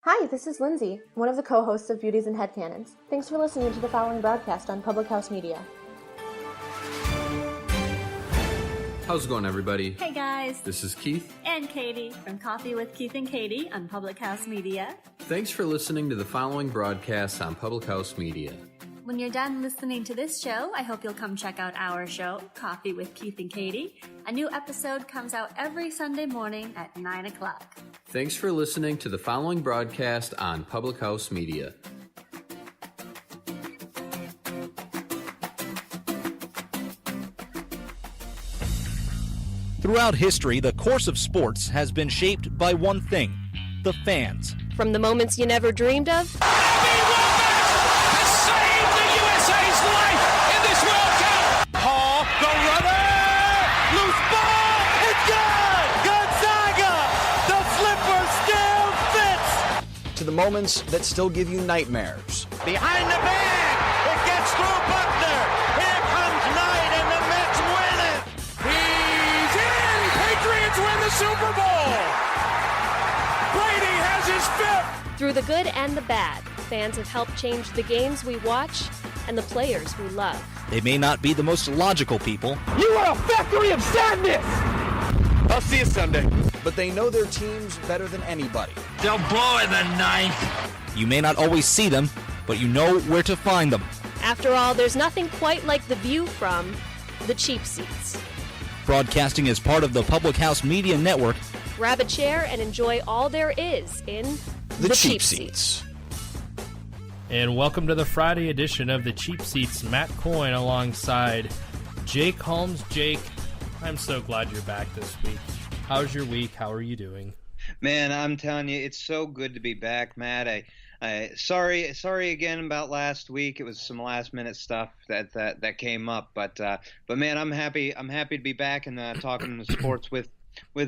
Hi, this is Lindsay, one of the co-hosts of Beauties and Headcanons. Thanks for listening to the following broadcast on Public House Media. How's it going, everybody? Hey guys, This is Keith. and Katie from Coffee with Keith and Katie on Public House Media. Thanks for listening to the following broadcast on Public House Media. When you're done listening to this show, I hope you'll come check out our show, Coffee with Keith and Katie. A new episode comes out every Sunday morning at 9 o'clock. Thanks for listening to the following broadcast on Public House Media. Throughout history, the course of sports has been shaped by one thing: the fans. From the moments you never dreamed of has saved the USA's life in this World Cup. Paul, the runner, loose ball, it's good. Gonzaga, the slipper still fits. To the moments that still give you nightmares. Behind the bag, it gets through Buckner. Here comes Knight, and the Mets win it. He's in. Patriots win the Super Bowl. Brady has his fifth. through the good and the bad, fans have helped change the games we watch and the players we love. They may not be the most logical people, You are a factory of sadness. I'll see you Sunday. But they know their teams better than anybody. They'll blow in the ninth. you may not always see them, but you know where to find them. After all, there's nothing quite like the view from the cheap seats. Broadcasting as part of the Public House Media Network, Grab a chair and enjoy all there is in The cheap seats. And welcome to the Friday edition of the Cheap Seats. Matt Coyne alongside Jake Holmes. Jake, I'm so glad you're back this week. How's your week? How are you doing? Man, I'm telling you, it's so good to be back, Matt. Sorry again about last week. It was some last minute stuff that came up, but man, I'm happy to be back and talking sports with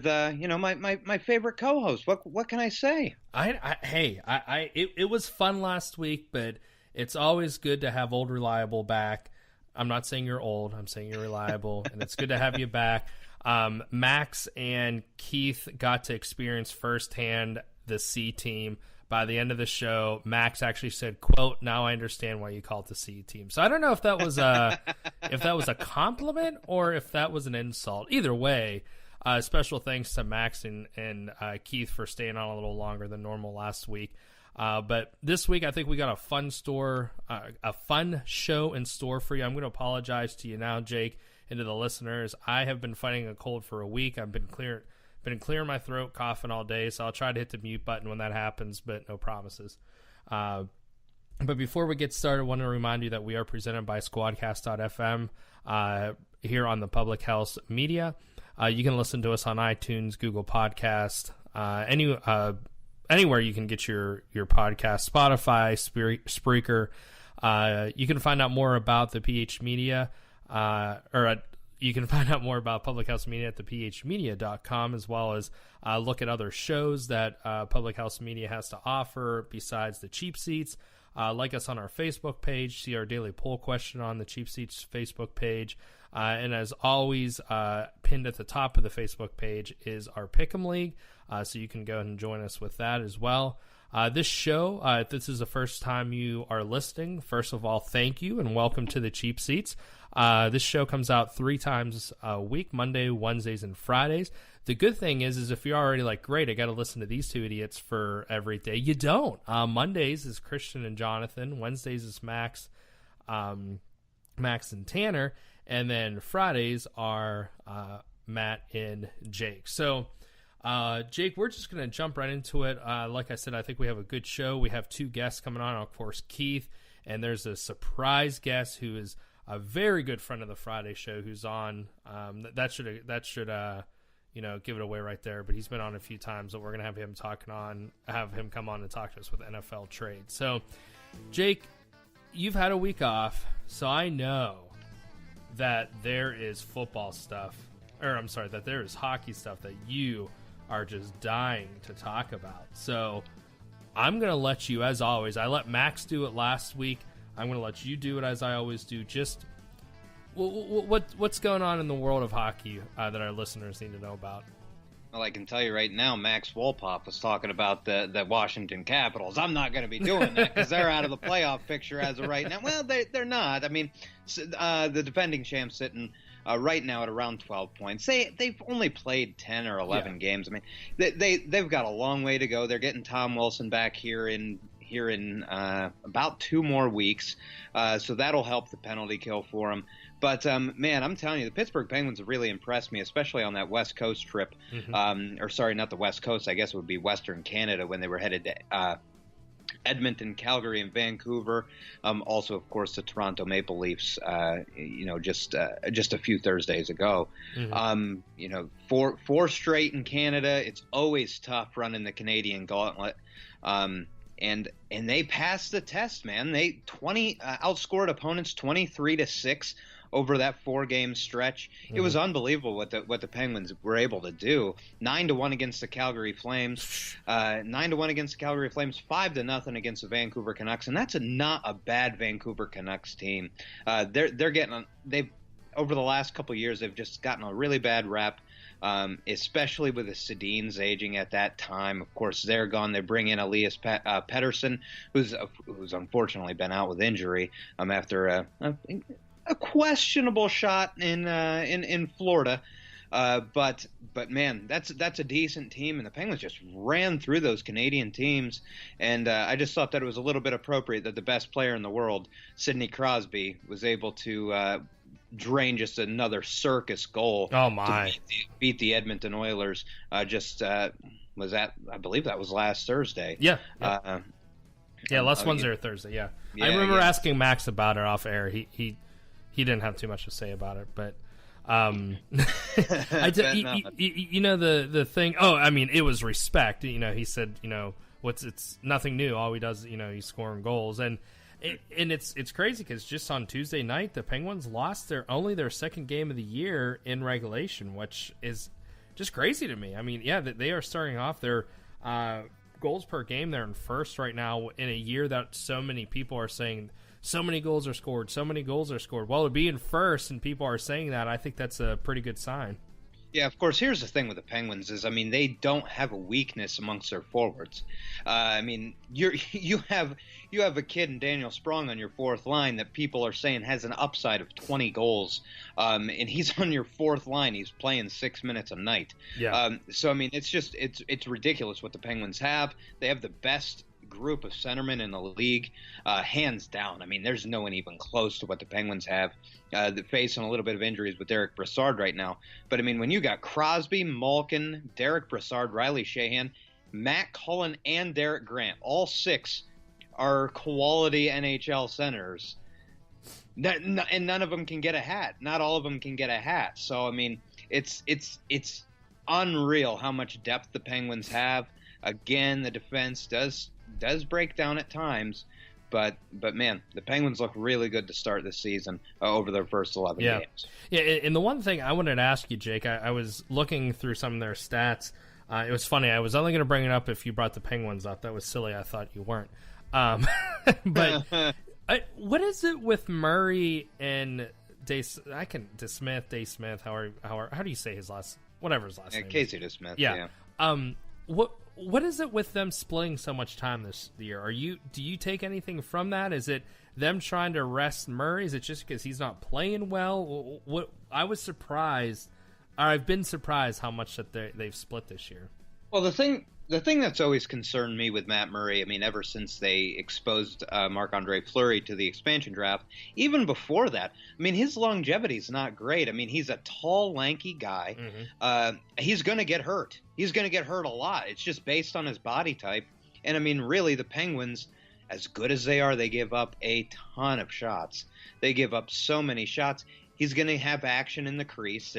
my favorite co-host. What can I say? It was fun last week, but it's always good to have old reliable back. I'm not saying you're old. I'm saying you're reliable, and it's good to have you back. Max and Keith got to experience firsthand the C team. By the end of the show, Max actually said, quote, "Now I understand why you call it the C team." So I don't know if that was a compliment or if that was an insult. Either way, special thanks to Max and Keith for staying on a little longer than normal last week. But this week, I think we got a fun show in store for you. I'm going to apologize to you now, Jake, and to the listeners. I have been fighting a cold for a week. I've been clearing my throat, coughing all day, so I'll try to hit the mute button when that happens, but no promises. But before we get started, I want to remind you that we are presented by Squadcast.fm here on the Public House Media. You can listen to us on iTunes, Google Podcast, anywhere you can get your podcast, Spotify, Spreaker. You can find out more about the PH Media, you can find out more about Public House Media at thephmedia.com, as well as look at other shows that Public House Media has to offer besides the Cheap Seats. Like us on our Facebook page, see our daily poll question on the Cheap Seats Facebook page. And as always, pinned at the top of the Facebook page is our Pick'em League, so you can go ahead and join us with that as well. This show, if this is the first time you are listening, first of all, thank you and welcome to the Cheap Seats. This show comes out 3 times a week, Monday, Wednesdays, and Fridays. The good thing is if you're already like, great, I got to listen to these two idiots for every day. You don't. Mondays is Christian and Jonathan. Wednesdays is Max and Tanner. And then Fridays are Matt and Jake. So, Jake, we're just going to jump right into it. Like I said, I think we have a good show. We have 2 guests coming on, of course, Keith, and there's a surprise guest who is a very good friend of the Friday show who's on. That should give it away right there. But he's been on a few times, so we're gonna have him come on and talk to us with NFL trade. So, Jake, you've had a week off, so I know that there is football stuff, that there is hockey stuff that you are just dying to talk about. So, I'm gonna let you, as always. I let Max do it last week. I'm going to let you do it as I always do. Just what's going on in the world of hockey that our listeners need to know about? Well, I can tell you right now, Max Wolpop was talking about the Washington Capitals. I'm not going to be doing that because they're out of the playoff picture as of right now. Well, they're not. I mean, the defending champs sitting right now at around 12 points. They've only played 10 or 11 games. I mean, they've got a long way to go. They're getting Tom Wilson back here in about 2 more weeks, so that'll help the penalty kill for them. But, man, I'm telling you, the Pittsburgh Penguins have really impressed me, especially on that West Coast trip. Or, sorry, not the West Coast. I guess it would be Western Canada when they were headed to Edmonton, Calgary, and Vancouver. Also, of course, the Toronto Maple Leafs, just a few Thursdays ago. Four straight in Canada. It's always tough running the Canadian gauntlet. And they passed the test, man. They outscored opponents 23-6 over that 4-game stretch. It was unbelievable what the Penguins were able to do. 9-1 against the Calgary Flames, 9-1 against the Calgary Flames, 5-0 against the Vancouver Canucks, and that's not a bad Vancouver Canucks team. They've over the last couple of years they've just gotten a really bad rap. Especially with the Sedins aging at that time. Of course, they're gone. They bring in Elias Pettersson, who's unfortunately been out with injury after a questionable shot in Florida. But man, that's a decent team, and the Penguins just ran through those Canadian teams. And I just thought that it was a little bit appropriate that the best player in the world, Sidney Crosby, was able to drain just another circus goal. Oh my! To beat the Edmonton Oilers. I believe that was last Thursday. Yeah. Last Wednesday or Thursday. Yeah. I remember asking Max about it off air. He didn't have too much to say about it, but I did. The thing. Oh, I mean, it was respect. He said, it's nothing new. All he does, he's scoring goals. And it's crazy because just on Tuesday night, the Penguins lost their second game of the year in regulation, which is just crazy to me. I mean, they are starting off their goals per game. They're in first right now in a year that so many people are saying so many goals are scored, so many goals are scored. Well, to be in first and people are saying that, I think that's a pretty good sign. Yeah, of course. Here's the thing with the Penguins is, I mean, they don't have a weakness amongst their forwards. I mean, you have a kid in Daniel Sprong on your fourth line that people are saying has an upside of 20 goals, and he's on your fourth line. He's playing 6 minutes a night. Yeah. So I mean, it's ridiculous what the Penguins have. They have the best group of centermen in the league, hands down. I mean, there's no one even close to what the Penguins have. They're facing a little bit of injuries with Derek Brassard right now. But I mean, when you got Crosby, Malkin, Derek Brassard, Riley Sheahan, Matt Cullen, and Derek Grant, all 6 are quality NHL centers. And none of them can get a hat. Not all of them can get a hat. So I mean, it's unreal how much depth the Penguins have. Again, the defense does break down at times, but man, the Penguins look really good to start this season over their first 11 games. Yeah, and the one thing I wanted to ask you, Jake, I was looking through some of their stats. It was funny. I was only going to bring it up if you brought the Penguins up. That was silly. I thought you weren't. But what is it with Murray and Dave Smith? How do you say his last? Whatever his last name. Casey DeSmith. Yeah. What is it with them splitting so much time this year? Do you take anything from that? Is it them trying to rest Murray? Is it just because he's not playing well? I was surprised, or I've been surprised how much that they've split this year. Well, the thing that's always concerned me with Matt Murray, I mean, ever since they exposed Marc-Andre Fleury to the expansion draft, even before that, I mean, his longevity is not great. I mean, he's a tall, lanky guy. Mm-hmm. He's going to get hurt. He's going to get hurt a lot. It's just based on his body type. And, I mean, really, the Penguins, as good as they are, they give up a ton of shots. They give up so many shots. He's going to have action in the crease.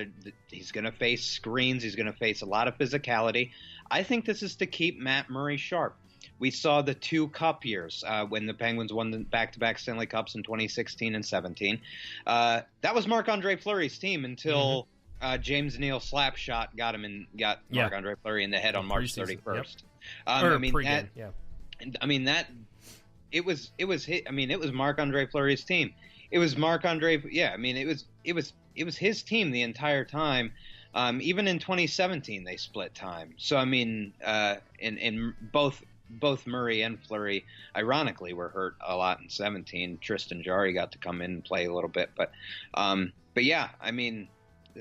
He's going to face screens. He's going to face a lot of physicality. I think this is to keep Matt Murray sharp. We saw the 2 cup years when the Penguins won the back-to-back Stanley Cups in 2016 and 17. That was Marc-Andre Fleury's team until James Neal slap shot got Marc-Andre Fleury in the head on March 31st. Yep. It was Marc-Andre Fleury's team. It was Marc-Andre. Yeah, I mean, it was his team the entire time. Even in 2017, they split time. So I mean, in both Murray and Fleury, ironically, were hurt a lot in 17. Tristan Jarry got to come in and play a little bit, but yeah, I mean,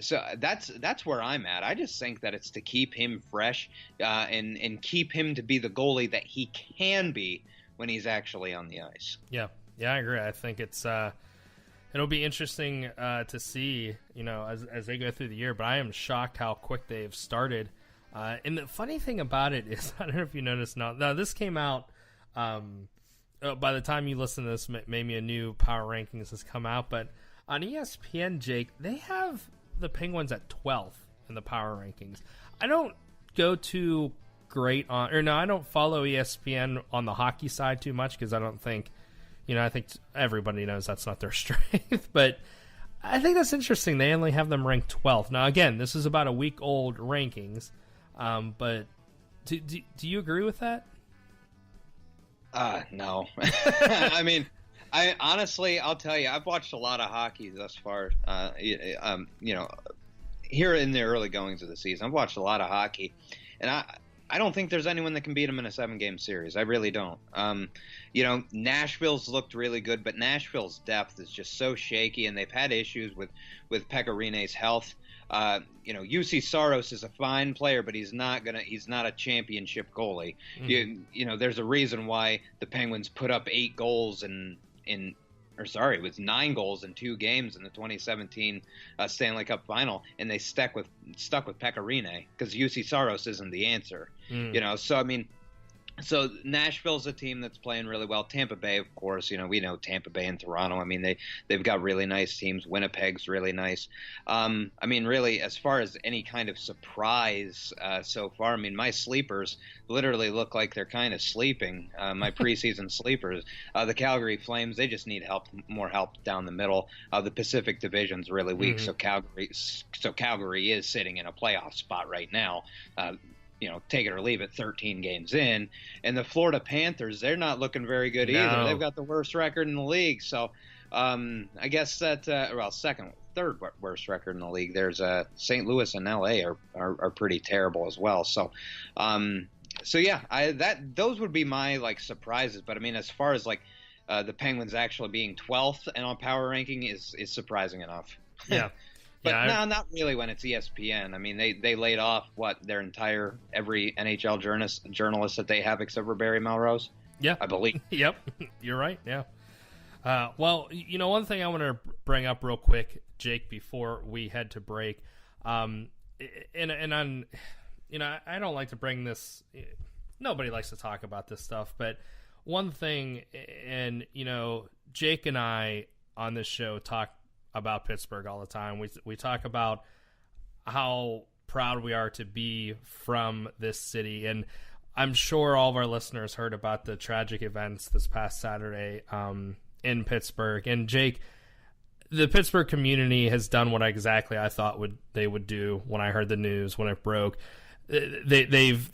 so that's where I'm at. I just think that it's to keep him fresh, and keep him to be the goalie that he can be when he's actually on the ice. Yeah, I agree. I think it'll be interesting to see, as they go through the year. But I am shocked how quick they've started. And the funny thing about it is, I don't know if you noticed now this came out, by the time you listen to this, maybe a new power rankings has come out, but on ESPN, Jake, they have the Penguins at 12th in the power rankings. I don't go too great I don't follow ESPN on the hockey side too much, because I don't think, I think everybody knows that's not their strength, but I think that's interesting. They only have them ranked 12th. Now, again, this is about a week old rankings. But do you agree with that? No. I mean, I'll tell you, I've watched a lot of hockey thus far. Here in the early goings of the season, I've watched a lot of hockey, and I don't think there's anyone that can beat them in a 7-game series. I really don't. Nashville's looked really good, but Nashville's depth is just so shaky, and they've had issues with Pekka Rinne's health. UC Saros is a fine player, but he's not a championship goalie. Mm-hmm. There's a reason why the Penguins put up 8 goals it was 9 goals in 2 games in the 2017 Stanley Cup final, and they stuck with Pekka Rinne, because UC Saros isn't the answer. So I mean, so Nashville's a team that's playing really well. Tampa Bay, of course, we know Tampa Bay and Toronto. I mean, they've got really nice teams. Winnipeg's really nice. I mean, really, as far as any kind of surprise so far, I mean, my sleepers literally look like they're kind of sleeping. My preseason sleepers, the Calgary Flames, they just need more help down the middle. The Pacific Division's really weak, mm-hmm. so Calgary is sitting in a playoff spot right now. Take it or leave it, 13 games in. And the Florida Panthers, they're not looking very good either. They've got the worst record in the league. So I guess that, third worst record in the league. There's St. Louis and LA are pretty terrible as well. So, those would be my surprises. But I mean, as far as the Penguins actually being 12th and on power ranking is surprising enough. Yeah. But no, not really when it's ESPN. I mean, they laid off every NHL journalist that they have except for Barry Melrose. Yeah, I believe. Yep, you're right. Yeah. Well, one thing I want to bring up real quick, Jake, before we head to break, I don't like to bring this. Nobody likes to talk about this stuff, but one thing, and Jake and I on this show talk about Pittsburgh all the time. We talk about how proud we are to be from this city, and I'm sure all of our listeners heard about the tragic events this past Saturday in Pittsburgh. And Jake, the Pittsburgh community has done what exactly I thought they would do when I heard the news, when it broke. They've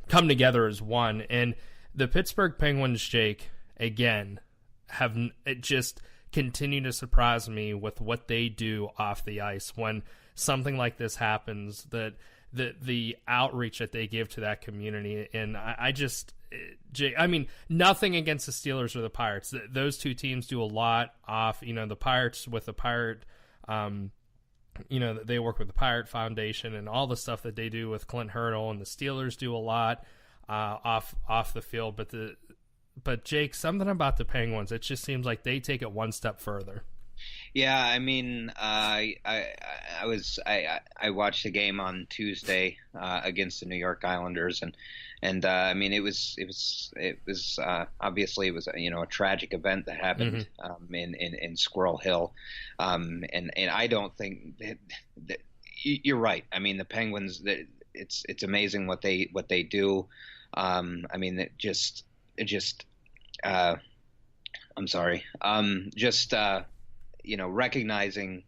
come together as one, and the Pittsburgh Penguins, Jake, again have just continue to surprise me with what they do off the ice when something like this happens, that the outreach that they give to that community. And I mean, nothing against the Steelers or the Pirates. Those two teams do a lot off, the Pirates with the Pirate, they work with the Pirate Foundation and all the stuff that they do with Clint Hurdle, and the Steelers do a lot off the field. But Jake, something about the Penguins, it just seems like they take it one step further. Yeah, I mean, I watched the game on Tuesday against the New York Islanders, and I mean, it was obviously it was a tragic event that happened in Squirrel Hill, and I don't think that you're right. I mean, the Penguins, it's amazing what they do. I mean, I'm sorry. Recognizing,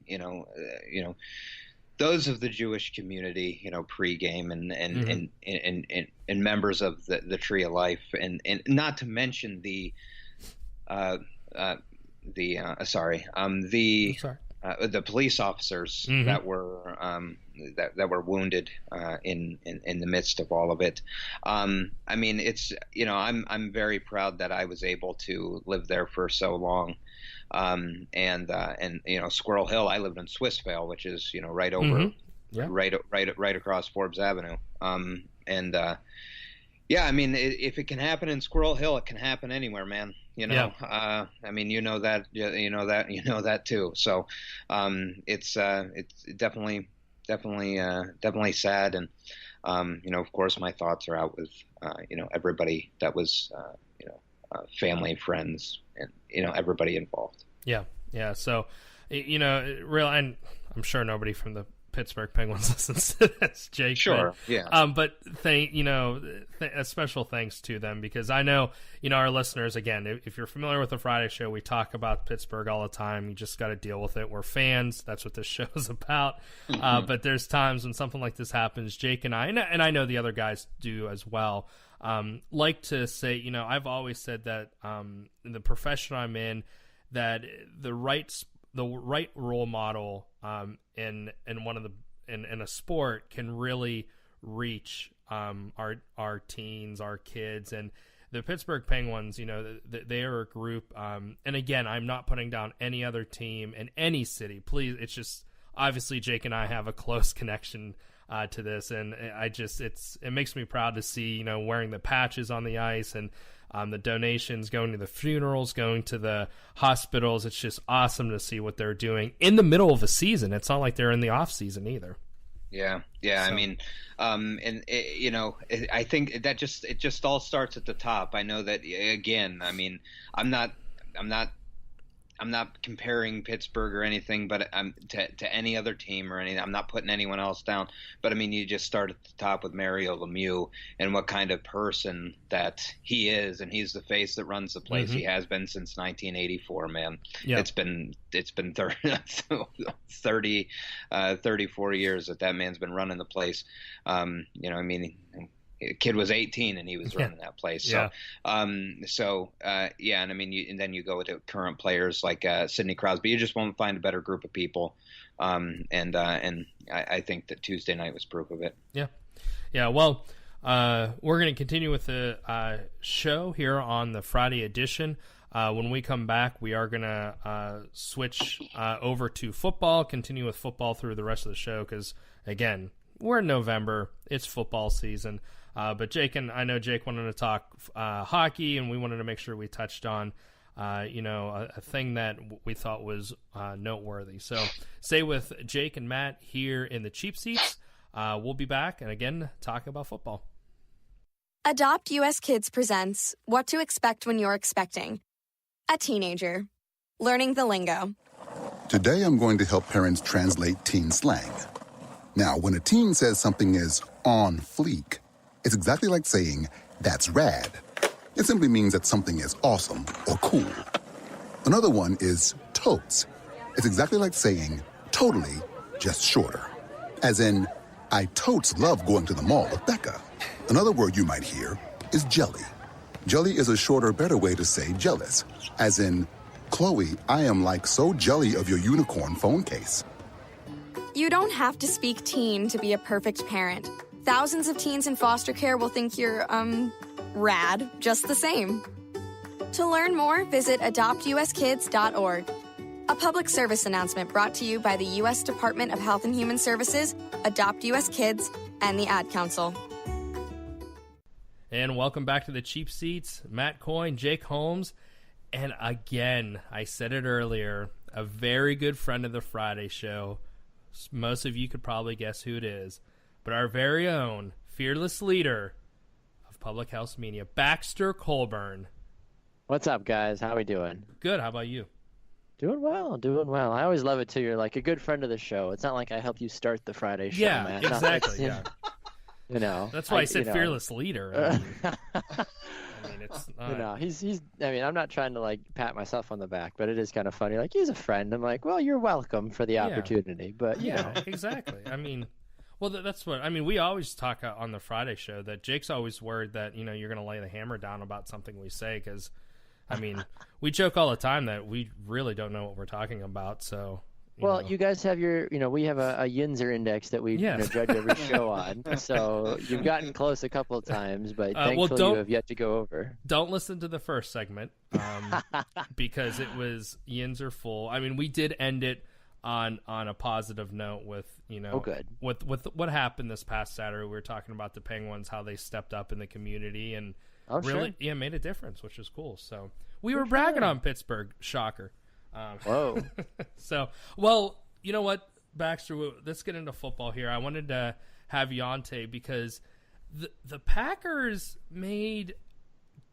those of the Jewish community, pregame and members of the Tree of Life, and not to mention the the police officers that were that were wounded in the midst of all of it. I mean, it's, I'm very proud that I was able to live there for so long. And Squirrel Hill, I lived in Swissvale, which is, right over, right across Forbes Avenue. Yeah, I mean, if it can happen in Squirrel Hill, it can happen anywhere, man. I mean, you know that too. So, it's definitely sad. And, of course my thoughts are out with, everybody that was, family, friends, and, everybody involved. Yeah. Yeah. So, real, and I'm sure nobody from the Pittsburgh Penguins listens to this, Jake. Sure, but, yeah. But a special thanks to them, because I know, our listeners, again, if you're familiar with the Friday show, we talk about Pittsburgh all the time. You just got to deal with it. We're fans. That's what this show is about. But there's times when something like this happens. Jake and I know the other guys do as well, like to say, I've always said that in the profession I'm in, that the right role model in a sport can really reach our teens, our kids. And the Pittsburgh Penguins, they are a group, and again, I'm not putting down any other team in any city, please. It's just, obviously Jake and I have a close connection to this, and it makes me proud to see, wearing the patches on the ice, and the donations, going to the funerals, going to the hospitals. It's just awesome to see what they're doing in the middle of a season. It's not like they're in the off season either. Yeah. So. I mean, I think that it just all starts at the top. I know that, again, I mean, I'm not comparing Pittsburgh or anything, but to any other team or anything. I'm not putting anyone else down. But I mean, you just start at the top with Mario Lemieux and what kind of person that he is, and he's the face that runs the place. He has been since 1984, man. Yep. It's been 34 years that man's been running the place. I mean. The kid was 18 and he was running that place. So, and I mean, and then you go to current players like Sidney Crosby. You just won't find a better group of people. And I think that Tuesday night was proof of it. Yeah. Yeah. Well, we're going to continue with the show here on the Friday edition. When we come back, we are going to switch over to football, continue with football through the rest of the show. Cause again, we're in November, it's football season. But I know Jake wanted to talk hockey, and we wanted to make sure we touched on, a thing that we thought was noteworthy. So stay with Jake and Matt here in the cheap seats. We'll be back, and again, talk about football. Adopt US Kids presents What to Expect When You're Expecting. A teenager. Learning the lingo. Today I'm going to help parents translate teen slang. Now, when a teen says something is on fleek, it's exactly like saying, that's rad. It simply means that something is awesome or cool. Another one is totes. It's exactly like saying, totally, just shorter. As in, I totes love going to the mall with Becca. Another word you might hear is jelly. Jelly is a shorter, better way to say jealous. As in, Chloe, I am like so jelly of your unicorn phone case. You don't have to speak teen to be a perfect parent. Thousands of teens in foster care will think you're, rad, just the same. To learn more, visit adoptuskids.org. A public service announcement brought to you by the U.S. Department of Health and Human Services, Adopt U.S. Kids, and the Ad Council. And welcome back to the Cheap Seats. Matt Coyne, Jake Holmes, and again, I said it earlier, a very good friend of the Friday show. Most of you could probably guess who it is. But our very own fearless leader of Public House Media, Baxter Colburn. What's up, guys? How we doing? Good. How about you? Doing well. I always love it, too. You're like a good friend of the show. It's not like I helped you start the Friday show, man. Exactly. Yeah. That's why I said fearless leader. It's not... he's. I mean, I'm not trying to like pat myself on the back, but it is kind of funny. Like, he's a friend. I'm like, well, you're welcome for the opportunity, but you know. Exactly. I mean, well, that's what I mean. We always talk on the Friday show that Jake's always worried that you're going to lay the hammer down about something we say because, I mean, we joke all the time that we really don't know what we're talking about. So Well, you guys have we have a Yinzer index that we judge every show on. So you've gotten close a couple of times, but thankfully you have yet to go over. Don't listen to the first segment because it was Yinzer full. I mean, we did end it on a positive note with, good. with what happened this past Saturday. We were talking about the Penguins, how they stepped up in the community and made a difference, which is cool. So we were bragging on Pittsburgh. Shocker. Whoa. So, well, you know what, Baxter, let's get into football here. I wanted to have Yante because the Packers made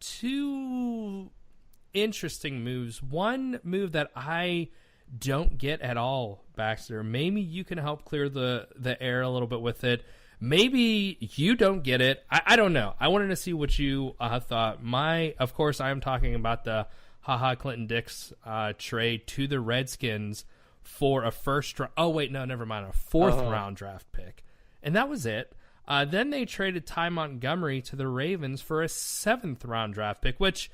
two interesting moves. One move that I don't get at all, Baxter. Maybe you can help clear the air a little bit with it. Maybe you don't get it. I don't know. I wanted to see what you thought. Of course, I am talking about the Clinton-Dix trade to the Redskins for a fourth round draft pick. And that was it. Then they traded Ty Montgomery to the Ravens for a 7th round draft pick, which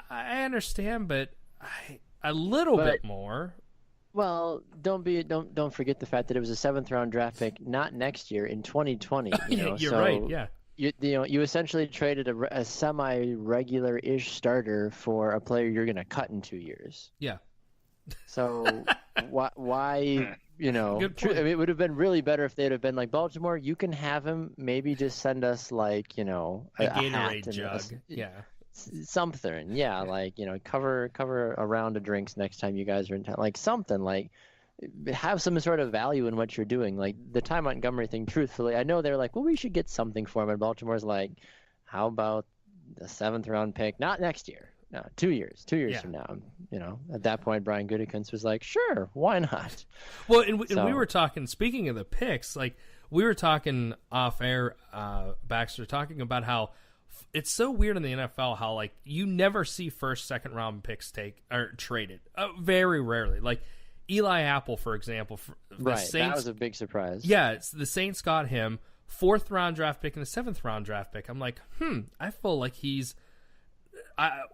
I understand, but a little bit more. Well, don't forget the fact that it was a 7th round draft pick, not next year, in 2020. You're right. Yeah. You essentially traded a semi-regular-ish starter for a player you're going to cut in 2 years. Yeah. So why it would have been really better if they'd have been like, Baltimore, you can have him. Maybe just send us a Gatorade jug. Something. Yeah, cover a round of drinks next time you guys are in town. Like something like. Have some sort of value in what you're doing. Like the Ty Montgomery thing, truthfully, I know they're like, well, we should get something for him. And Baltimore's like, how about the 7th round pick? Not next year. No, 2 years. 2 years from now. At that point, Brian Gutekunst was like, sure, why not? Well, and we were talking, speaking of the picks, like we were talking off air, Baxter, talking about how it's so weird in the NFL how like you never see first, second round picks traded. Very rarely. Like, Eli Apple, for example, Saints, that was a big surprise. Yeah, the Saints got him 4th round draft pick and a 7th round draft pick. I'm like, I feel like he's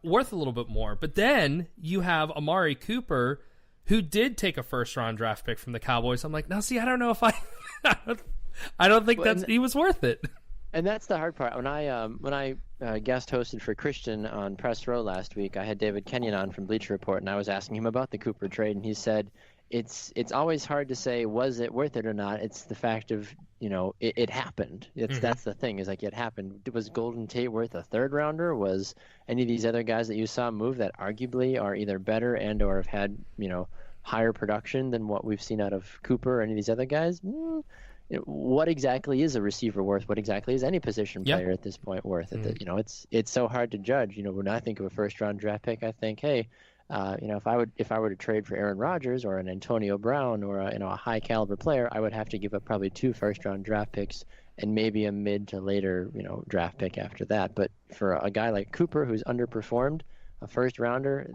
worth a little bit more. But then you have Amari Cooper, who did take a 1st round draft pick from the Cowboys. I'm like, now see, I don't know if I don't think he was worth it. And that's the hard part. When I guest hosted for Christian on Press Row last week, I had David Kenyon on from Bleacher Report, and I was asking him about the Cooper trade, and he said it's always hard to say was it worth it or not. It's the fact of it happened. That's the thing, is like it happened. Was Golden Tate worth a 3rd rounder? Was any of these other guys that you saw move that arguably are either better and or have had higher production than what we've seen out of Cooper or any of these other guys? What exactly is a receiver worth? What exactly is any position player at this point worth? It's so hard to judge. When I think of a 1st round draft pick, I think, hey, if I were to trade for Aaron Rodgers or an Antonio Brown or a high caliber player, I would have to give up probably 2 1st round draft picks and maybe a mid to later draft pick after that. But for a guy like Cooper who's underperformed, a 1st rounder,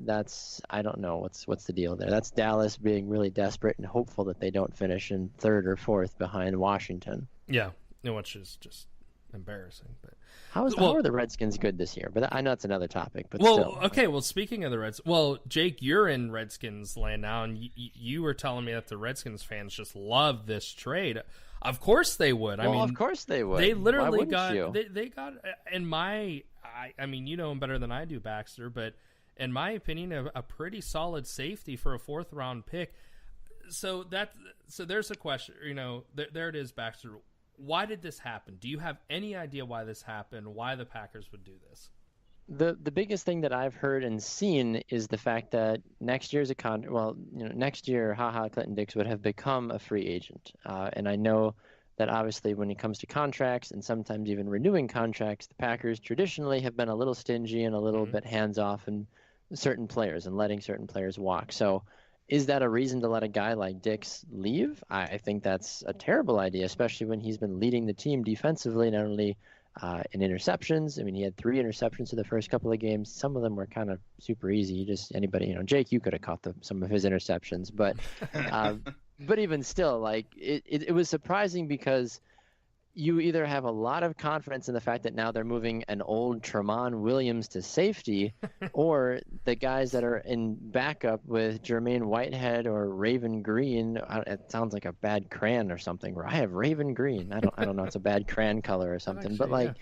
I don't know what's the deal there. That's Dallas being really desperate and hopeful that they don't finish in 3rd or 4th behind Washington. Yeah, which is just embarrassing. But how are the Redskins good this year? But I know it's another topic. But still. Okay. Well, speaking of the Reds, Jake, you're in Redskins land now, and you were telling me that the Redskins fans just love this trade. Of course they would. Of course they would. They literally got. They got in my. I mean, you know him better than I do, Baxter, but in my opinion, a pretty solid safety for a 4th round pick. So there's a question, there it is, Baxter. Why did this happen? Do you have any idea why this happened? Why the Packers would do this? The biggest thing that I've heard and seen is the fact that next year's next year, Clinton-Dix would have become a free agent. And I know that obviously when it comes to contracts and sometimes even renewing contracts, the Packers traditionally have been a little stingy and a little bit hands-off in certain players and letting certain players walk. So is that a reason to let a guy like Dix leave? I think that's a terrible idea, especially when he's been leading the team defensively, not only in interceptions. I mean, he had 3 interceptions in the first couple of games. Some of them were kind of super easy. Jake, you could have caught some of his interceptions, but but even still, like it was surprising because you either have a lot of confidence in the fact that now they're moving an old Tramon Williams to safety, or the guys that are in backup with Jermaine Whitehead or Raven Green. It sounds like a bad crayon or something. Where I have Raven Green. I don't know. It's a bad crayon color or something. Actually, but like,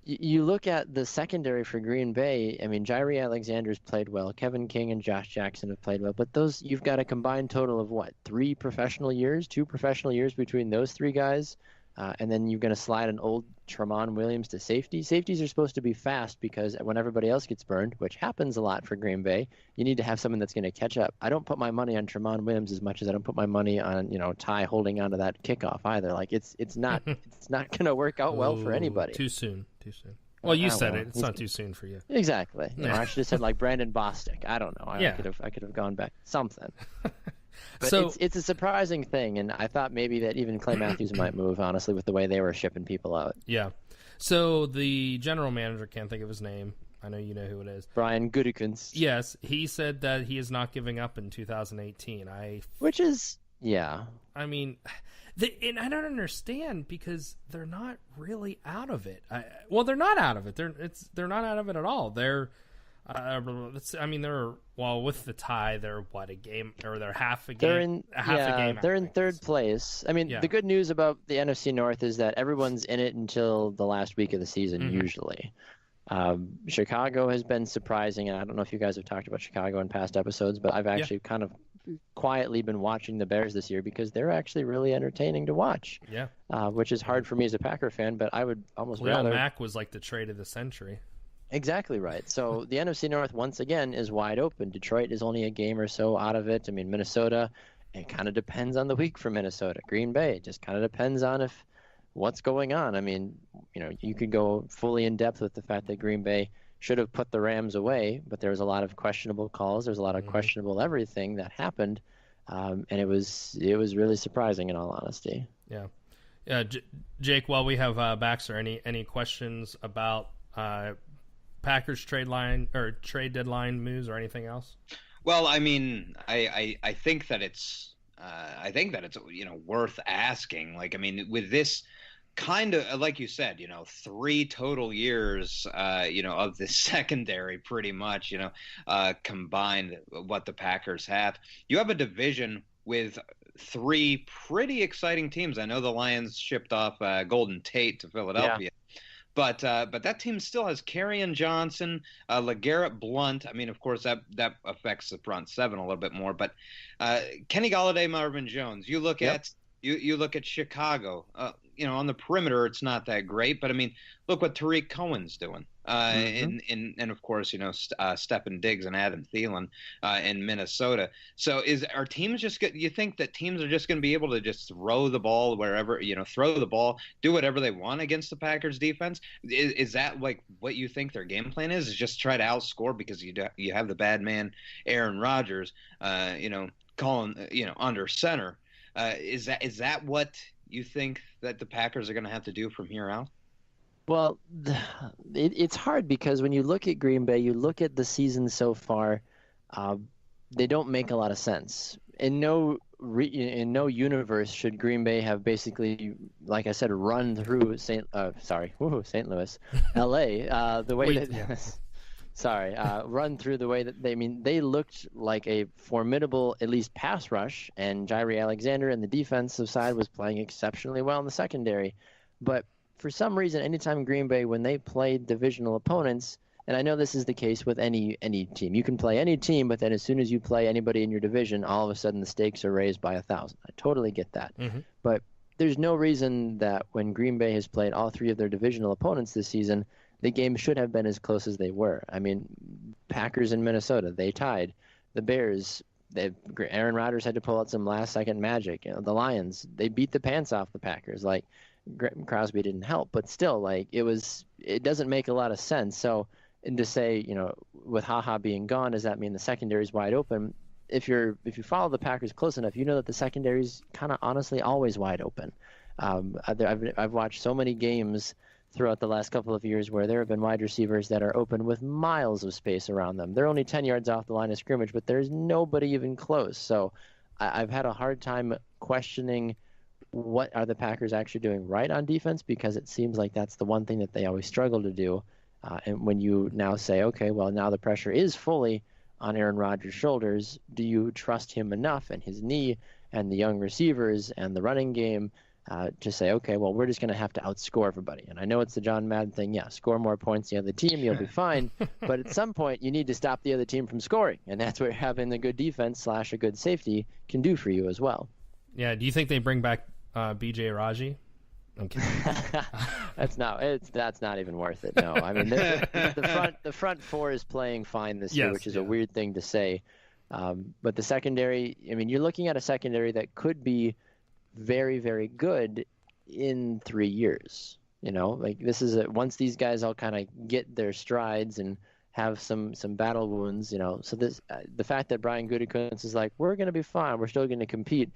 you look at the secondary for Green Bay. I mean, Jairi Alexander's played well. Kevin King and Josh Jackson have played well. But you've got a combined total of what? 2 professional years between those 3 guys. And then you're going to slide an old Tramon Williams to safety. Safeties are supposed to be fast because when everybody else gets burned, which happens a lot for Green Bay, you need to have someone that's going to catch up. I don't put my money on Tramon Williams as much as I don't put my money on Ty holding onto that kickoff either. Like it's not going to work out well for anybody. Too soon. Well, you said it. It's not too soon for you. Exactly. I should have said like Brandon Bostic. I don't know. I could have gone back something. But so, it's a surprising thing, and I thought maybe that even Clay Matthews might move, honestly, with the way they were shipping people out. Yeah. So the general manager, can't think of his name. I know you know who it is. Brian Gutekunst. Yes, he said that he is not giving up in 2018. Which is, yeah. I mean, and I don't understand because they're not really out of it. They're not out of it. They're not out of it at all. They're with the tie, they're a game, or they're half a game. They're in third place. I mean, the good news about the NFC North is that everyone's in it until the last week of the season, usually. Chicago has been surprising, and I don't know if you guys have talked about Chicago in past episodes, but I've actually kind of quietly been watching the Bears this year because they're actually really entertaining to watch. Yeah. Which is hard for me as a Packer fan, but I would almost rather. Khalil Mack was like the trade of the century. Exactly right. So the NFC North, once again, is wide open. Detroit is only a game or so out of it. I mean, Minnesota, it kind of depends on the week for Minnesota. Green Bay, it just kind of depends on what's going on. I mean, you could go fully in depth with the fact that Green Bay should have put the Rams away, but there was a lot of questionable calls. There's a lot of questionable everything that happened, and it was really surprising in all honesty. Yeah. Jake, while we have Baxter, any questions about Packers trade deadline moves or anything else? Well, I mean, I think that it's worth asking. Like, I mean, with this kind of, like you said, 3 total years, of the secondary, pretty much, combined what the Packers have. You have a division with 3 pretty exciting teams. I know the Lions shipped off Golden Tate to Philadelphia. Yeah. But that team still has Kerryon Johnson, LeGarrette Blount. I mean, of course, that affects the front 7 a little bit more. But Kenny Golladay, Marvin Jones. You look at Chicago. On the perimeter, it's not that great. But I mean, look what Tariq Cohen's doing. And of course, Stephen Diggs and Adam Thielen in Minnesota. So are teams just good? You think that teams are just going to be able to just throw the ball wherever, throw the ball, do whatever they want against the Packers defense? Is that like what you think their game plan is just try to outscore because you have the bad man Aaron Rodgers, calling, under center? Is that what you think that the Packers are going to have to do from here out? Well, it's hard because when you look at Green Bay, you look at the season so far, they don't make a lot of sense. In no universe should Green Bay have basically, like I said, run through St. Louis, L.A. The way run through the way that they looked like a formidable, at least pass rush, and Jairi Alexander and the defensive side was playing exceptionally well in the secondary, but for some reason, anytime Green Bay, when they play divisional opponents, and I know this is the case with any team, you can play any team, but then as soon as you play anybody in your division, all of a sudden the stakes are raised by 1,000. I totally get that. But there's no reason that when Green Bay has played all 3 of their divisional opponents this season, the game should have been as close as they were. I mean, Packers in Minnesota, they tied. The Bears, Aaron Rodgers had to pull out some last-second magic. The Lions, they beat the pants off the Packers. Like, Crosby didn't help, but still, it doesn't make a lot of sense. So, and to say, with HaHa being gone, does that mean the secondary is wide open? If you follow the Packers close enough, you know that the secondary is kind of honestly always wide open. I've watched so many games throughout the last couple of years where there have been wide receivers that are open with miles of space around them. They're only 10 yards off the line of scrimmage, but there's nobody even close. So I've had a hard time questioning what are the Packers actually doing right on defense, because it seems like that's the one thing that they always struggle to do. And when you now say, okay, well, now the pressure is fully on Aaron Rodgers' shoulders, do you trust him enough and his knee and the young receivers and the running game to say, okay, well, we're just going to have to outscore everybody? And I know it's the John Madden thing. Yeah, score more points than the other team, you'll be fine. But at some point, you need to stop the other team from scoring. And that's what having a good defense / a good safety can do for you as well. Yeah, do you think they bring back B.J. Raji? I'm kidding. That's not even worth it. No, I mean the front four is playing fine this year, which is a weird thing to say. But the secondary, I mean, you're looking at a secondary that could be very, very good in 3 years. You know, like this is once these guys all kind of get their strides and have some battle wounds. You know, so the fact that Brian Gutekunst is like, we're going to be fine, we're still going to compete.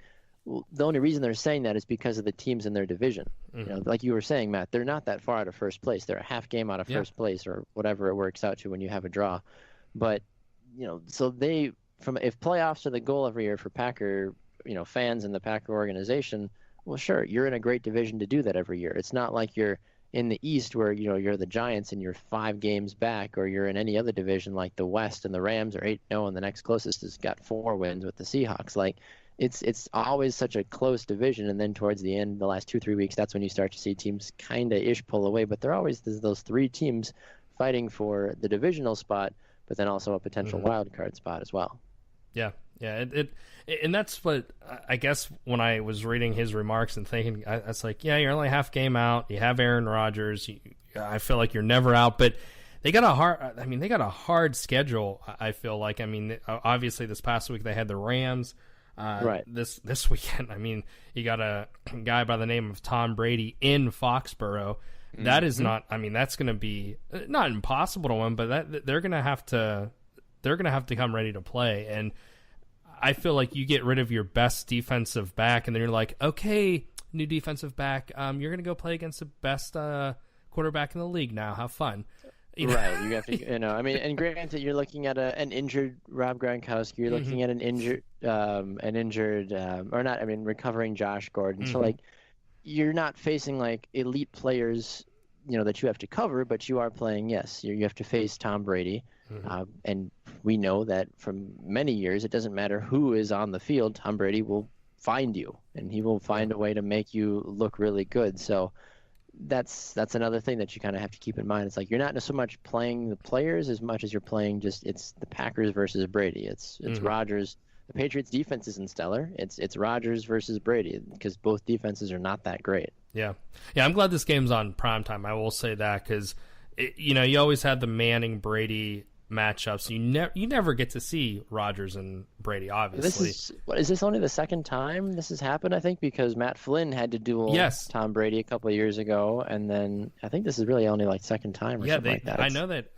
The only reason they're saying that is because of the teams in their division. Mm-hmm. You know, like you were saying, Matt, they're not that far out of first place. They're a half game out of first place, or whatever it works out to when you have a draw. But, you know, so if playoffs are the goal every year for Packer, you know, fans and the Packer organization, well, sure, you're in a great division to do that every year. It's not like you're in the East where, you know, you're the Giants and you're 5 games back, or you're in any other division like the West and the Rams are 8-0 and the next closest has got 4 wins with the Seahawks. Like, it's always such a close division, and then towards the end, the last 2-3 weeks, that's when you start to see teams kind of pull away. But there always there's those 3 teams fighting for the divisional spot, but then also a potential wild card spot as well. Yeah, and that's what I guess when I was reading his remarks and thinking, it's like, yeah, you're only half game out. You have Aaron Rodgers. I feel like you're never out, but they got a hard schedule. I feel like, I mean, obviously this past week they had the Rams. Right. This weekend, I mean, you got a guy by the name of Tom Brady in Foxborough. That is not. I mean, that's going to be not impossible to win, but they're going to have to come ready to play. And I feel like you get rid of your best defensive back, and then you're like, okay, new defensive back, you're going to go play against the best quarterback in the league now. Have fun. You know? Right, you have to, you know. I mean, and granted, you're looking at an injured Rob Gronkowski. You're looking at recovering Josh Gordon. So like, you're not facing like elite players, you know, that you have to cover, but you are playing. Yes, you have to face Tom Brady, and we know that from many years, it doesn't matter who is on the field. Tom Brady will find you, and he will find a way to make you look really good. So. That's another thing that you kind of have to keep in mind. It's like you're not so much playing the players as much as you're playing it's the Packers versus Brady. It's Rodgers. The Patriots defense isn't stellar. It's Rodgers versus Brady, because both defenses are not that great. Yeah. I'm glad this game's on primetime. I will say that, because you know, you always had the Manning Brady matchups. You never get to see Rodgers and Brady, obviously. Is this only the second time this has happened? I think because Matt Flynn had to duel Tom Brady a couple of years ago, and then I think this is really only like second time or something like that.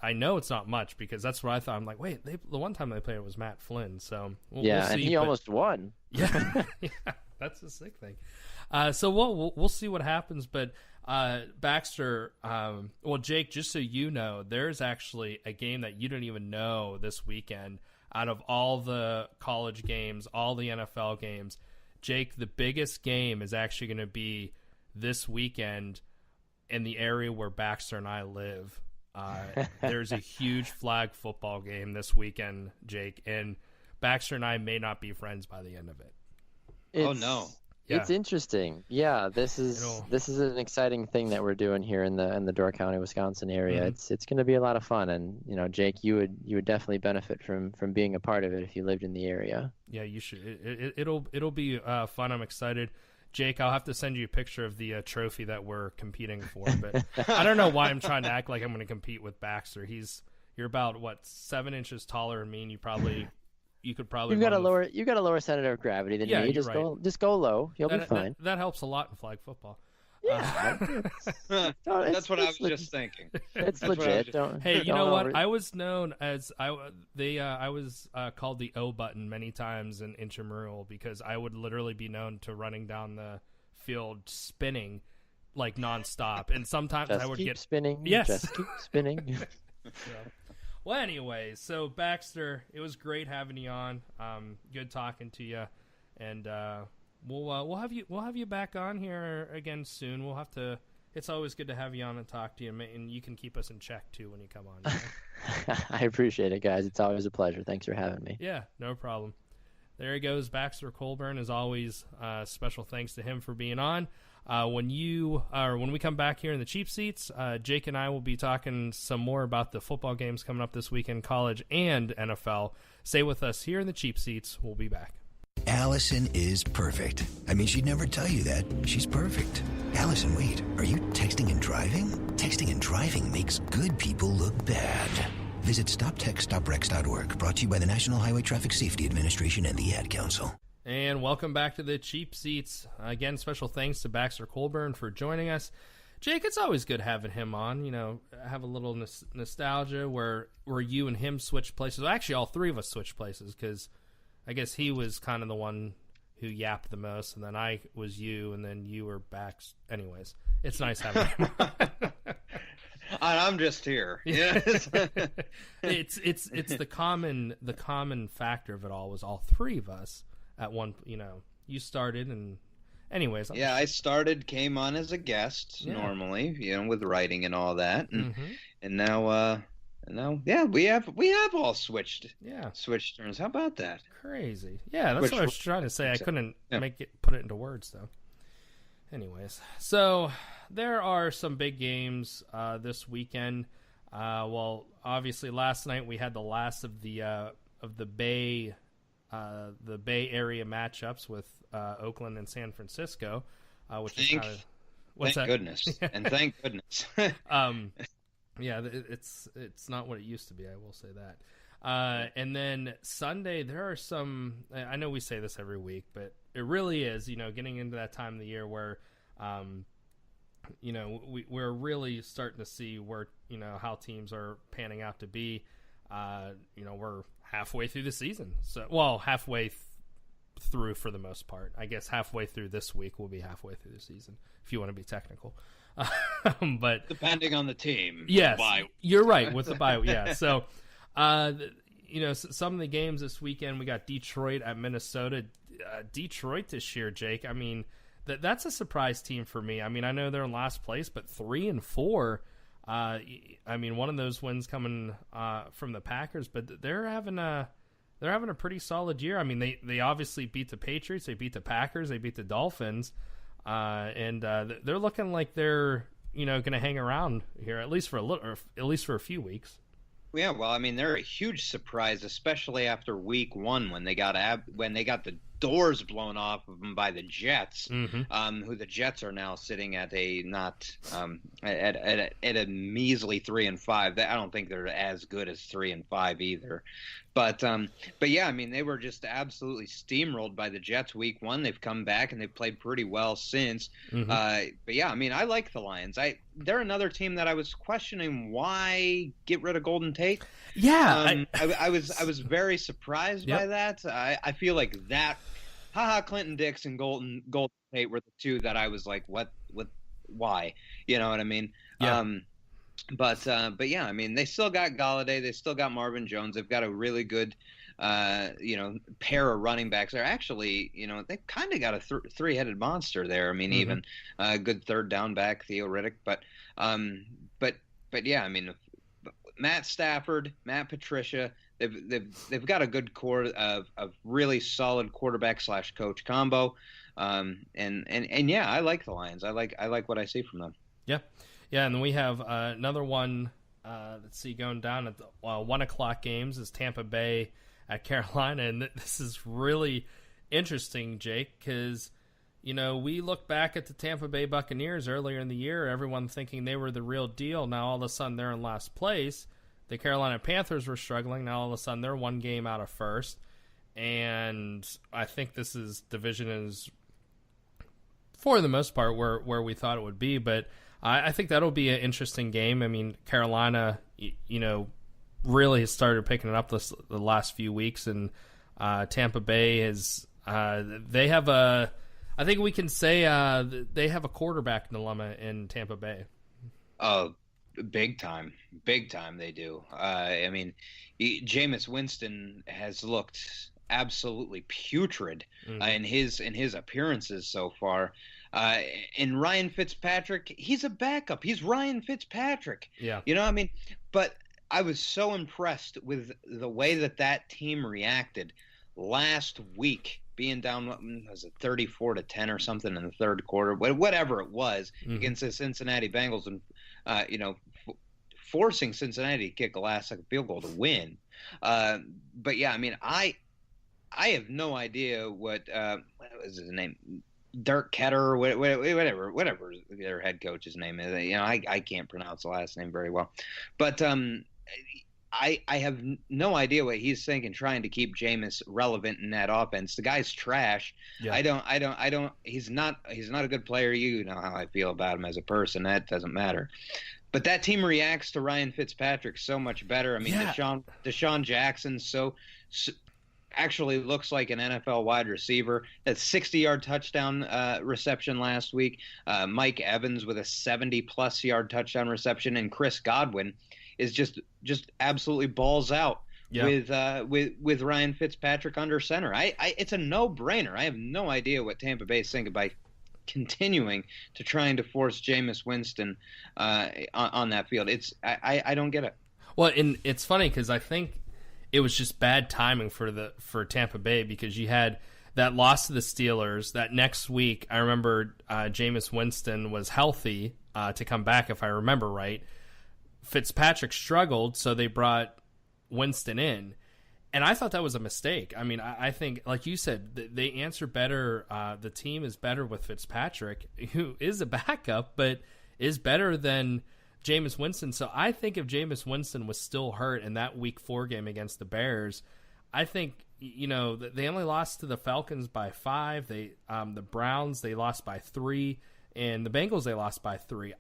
I know it's not much, because that's what I thought. I'm like, wait, the one time they played it was Matt Flynn, so we'll see, and he almost won. Yeah, that's the sick thing. So we'll see what happens, but. Baxter, Jake, just so you know, there's actually a game that you didn't even know this weekend. Out of all the college games, all the NFL games, Jake, the biggest game is actually going to be this weekend in the area where Baxter and I live. There's a huge flag football game this weekend, Jake, and Baxter and I may not be friends by the end of it. Oh, no. Yeah. It's interesting. Yeah, this is an exciting thing that we're doing here in the Door County, Wisconsin area. It's going to be a lot of fun, and you know, Jake, you would definitely benefit from being a part of it if you lived in the area. Yeah, you should. It'll be fun. I'm excited. Jake, I'll have to send you a picture of the trophy that we're competing for. But I don't know why I'm trying to act like I'm going to compete with Baxter. You're about 7 inches taller than me, and you could probably. You got a lower center of gravity than me. Just go low. You'll be fine. That helps a lot in flag football. Yeah, that's what I was just thinking. It's legit. Hey, you know what? I was known as I was called the O button many times in intramural, because I would literally be known to running down the field spinning like nonstop, and sometimes I would get spinning. Yes, just keep spinning. Well, anyways, so Baxter, it was great having you on. Good talking to you, and we'll have you back on here again soon. We'll have to. It's always good to have you on and talk to you, and you can keep us in check too when you come on. You know? I appreciate it, guys. It's always a pleasure. Thanks for having me. Yeah, no problem. There he goes, Baxter Colburn. As always, special thanks to him for being on. When we come back here in the cheap seats, Jake and I will be talking some more about the football games coming up this weekend, college and NFL. Stay with us here in the cheap seats. We'll be back. Allison is perfect. I mean, she'd never tell you that. She's perfect. Allison, wait, are you texting and driving? Texting and driving makes good people look bad. Visit StopTextStopWrecks.org, brought to you by the National Highway Traffic Safety Administration and the Ad Council. And welcome back to the cheap seats. Again, special thanks to Baxter Colburn for joining us. Jake, it's always good having him on. You know, have a little nostalgia where you and him switched places. Well, actually, all three of us switched places because I guess he was kind of the one who yapped the most, and then I was you, and then you were Bax. Anyways, it's nice having him on. I'm just here. Yeah. it's the common factor of it all was all three of us at one. You know, you started, and anyways. I started, came on as a guest normally, you know, with writing and all that, and now. No, yeah, we have all switched. Yeah, switched turns. How about that? Crazy. Yeah, that's what I was trying to say. I couldn't put it into words though. Anyways, so there are some big games this weekend. Well, obviously last night we had the last of the Bay Area matchups with Oakland and San Francisco, which is kind of thank goodness and thank goodness. Yeah, it's not what it used to be. I will say that. And then Sunday, there are some. I know we say this every week, but it really is. You know, getting into that time of the year where, you know, we're really starting to see where how teams are panning out to be. You know, we're halfway through the season. So, halfway through for the most part. I guess halfway through this week we'll be halfway through the season if you want to be technical. But depending on the team, yes, you're right with the bye. Yeah, so you know, some of the games this weekend we got Detroit at Minnesota. Detroit this year, Jake. I mean, that's a surprise team for me. I mean, I know they're in last place, but 3-4. I mean, one of those wins coming from the Packers, but they're having a pretty solid year. I mean, they obviously beat the Patriots, they beat the Packers, they beat the Dolphins. And they're looking like they're going to hang around here at least for a few weeks. Yeah, well, I mean, they're a huge surprise, especially after week one when they got the doors blown off of them by the Jets, who the Jets are now sitting at a measly 3-5. I don't think they're as good as 3-5 either. But yeah, I mean, they were just absolutely steamrolled by the Jets week one. They've come back and they've played pretty well since. But yeah, I mean, I like the Lions. They're another team that I was questioning why get rid of Golden Tate. Yeah, I was very surprised by that. I feel like that. Clinton-Dix and Golden Tate were the two that I was like, what, why? You know what I mean? Yeah. But yeah, I mean, they still got Galladay, they still got Marvin Jones. They've got a really good, pair of running backs. They're actually, they've kind of got a three-headed monster there. I mean, even a good third down back, Theo Riddick. But yeah, I mean, Matt Stafford, Matt Patricia. They've got a good core of really solid quarterback / coach combo, and yeah, I like the Lions. I like what I see from them. Yeah, and then we have another one. Let's see, going down at the 1:00 games is Tampa Bay at Carolina, and this is really interesting, Jake, because we look back at the Tampa Bay Buccaneers earlier in the year, everyone thinking they were the real deal. Now all of a sudden they're in last place. The Carolina Panthers were struggling. Now all of a sudden they're one game out of first. And I think this division is, for the most part, where we thought it would be. But I think that'll be an interesting game. I mean, Carolina, really has started picking it up the last few weeks. And Tampa Bay has, they have I think we can say they have a quarterback dilemma in Tampa Bay. Oh, big time they do. I mean, Jameis Winston has looked absolutely putrid in his appearances so far. And Ryan Fitzpatrick, he's a backup. He's Ryan Fitzpatrick. Yeah. You know, I mean, but I was so impressed with the way that team reacted last week, being down, what was it, 34-10 or something in the third quarter, whatever it was, against the Cincinnati Bengals, and forcing Cincinnati to kick a last-second field goal to win. But yeah, I mean, I have no idea what was his name, Dirk Ketter, or whatever their head coach's name is. You know, I can't pronounce the last name very well, but I have no idea what he's thinking, trying to keep Jameis relevant in that offense. The guy's trash. Yeah. I don't. He's not a good player. You know how I feel about him as a person. That doesn't matter. But that team reacts to Ryan Fitzpatrick so much better. I mean, Deshaun Jackson actually looks like an NFL wide receiver. That 60-yard touchdown reception last week. Mike Evans with a 70-plus yard touchdown reception, and Chris Godwin is just absolutely balls out with Ryan Fitzpatrick under center. It's a no-brainer. I have no idea what Tampa Bay is thinking by continuing to trying to force Jameis Winston on that field. I don't get it. Well, and it's funny because I think it was just bad timing for Tampa Bay, because you had that loss to the Steelers. That next week, I remember Jameis Winston was healthy to come back, if I remember right. Fitzpatrick struggled, so they brought Winston in. And I thought that was a mistake. I mean, I think, like you said, they answer better. The team is better with Fitzpatrick, who is a backup, but is better than Jameis Winston. So I think if Jameis Winston was still hurt in that Week 4 game against the Bears, I think, you know, they only lost to the Falcons by 5. The Browns, they lost by 3. And the Bengals, they lost by 3.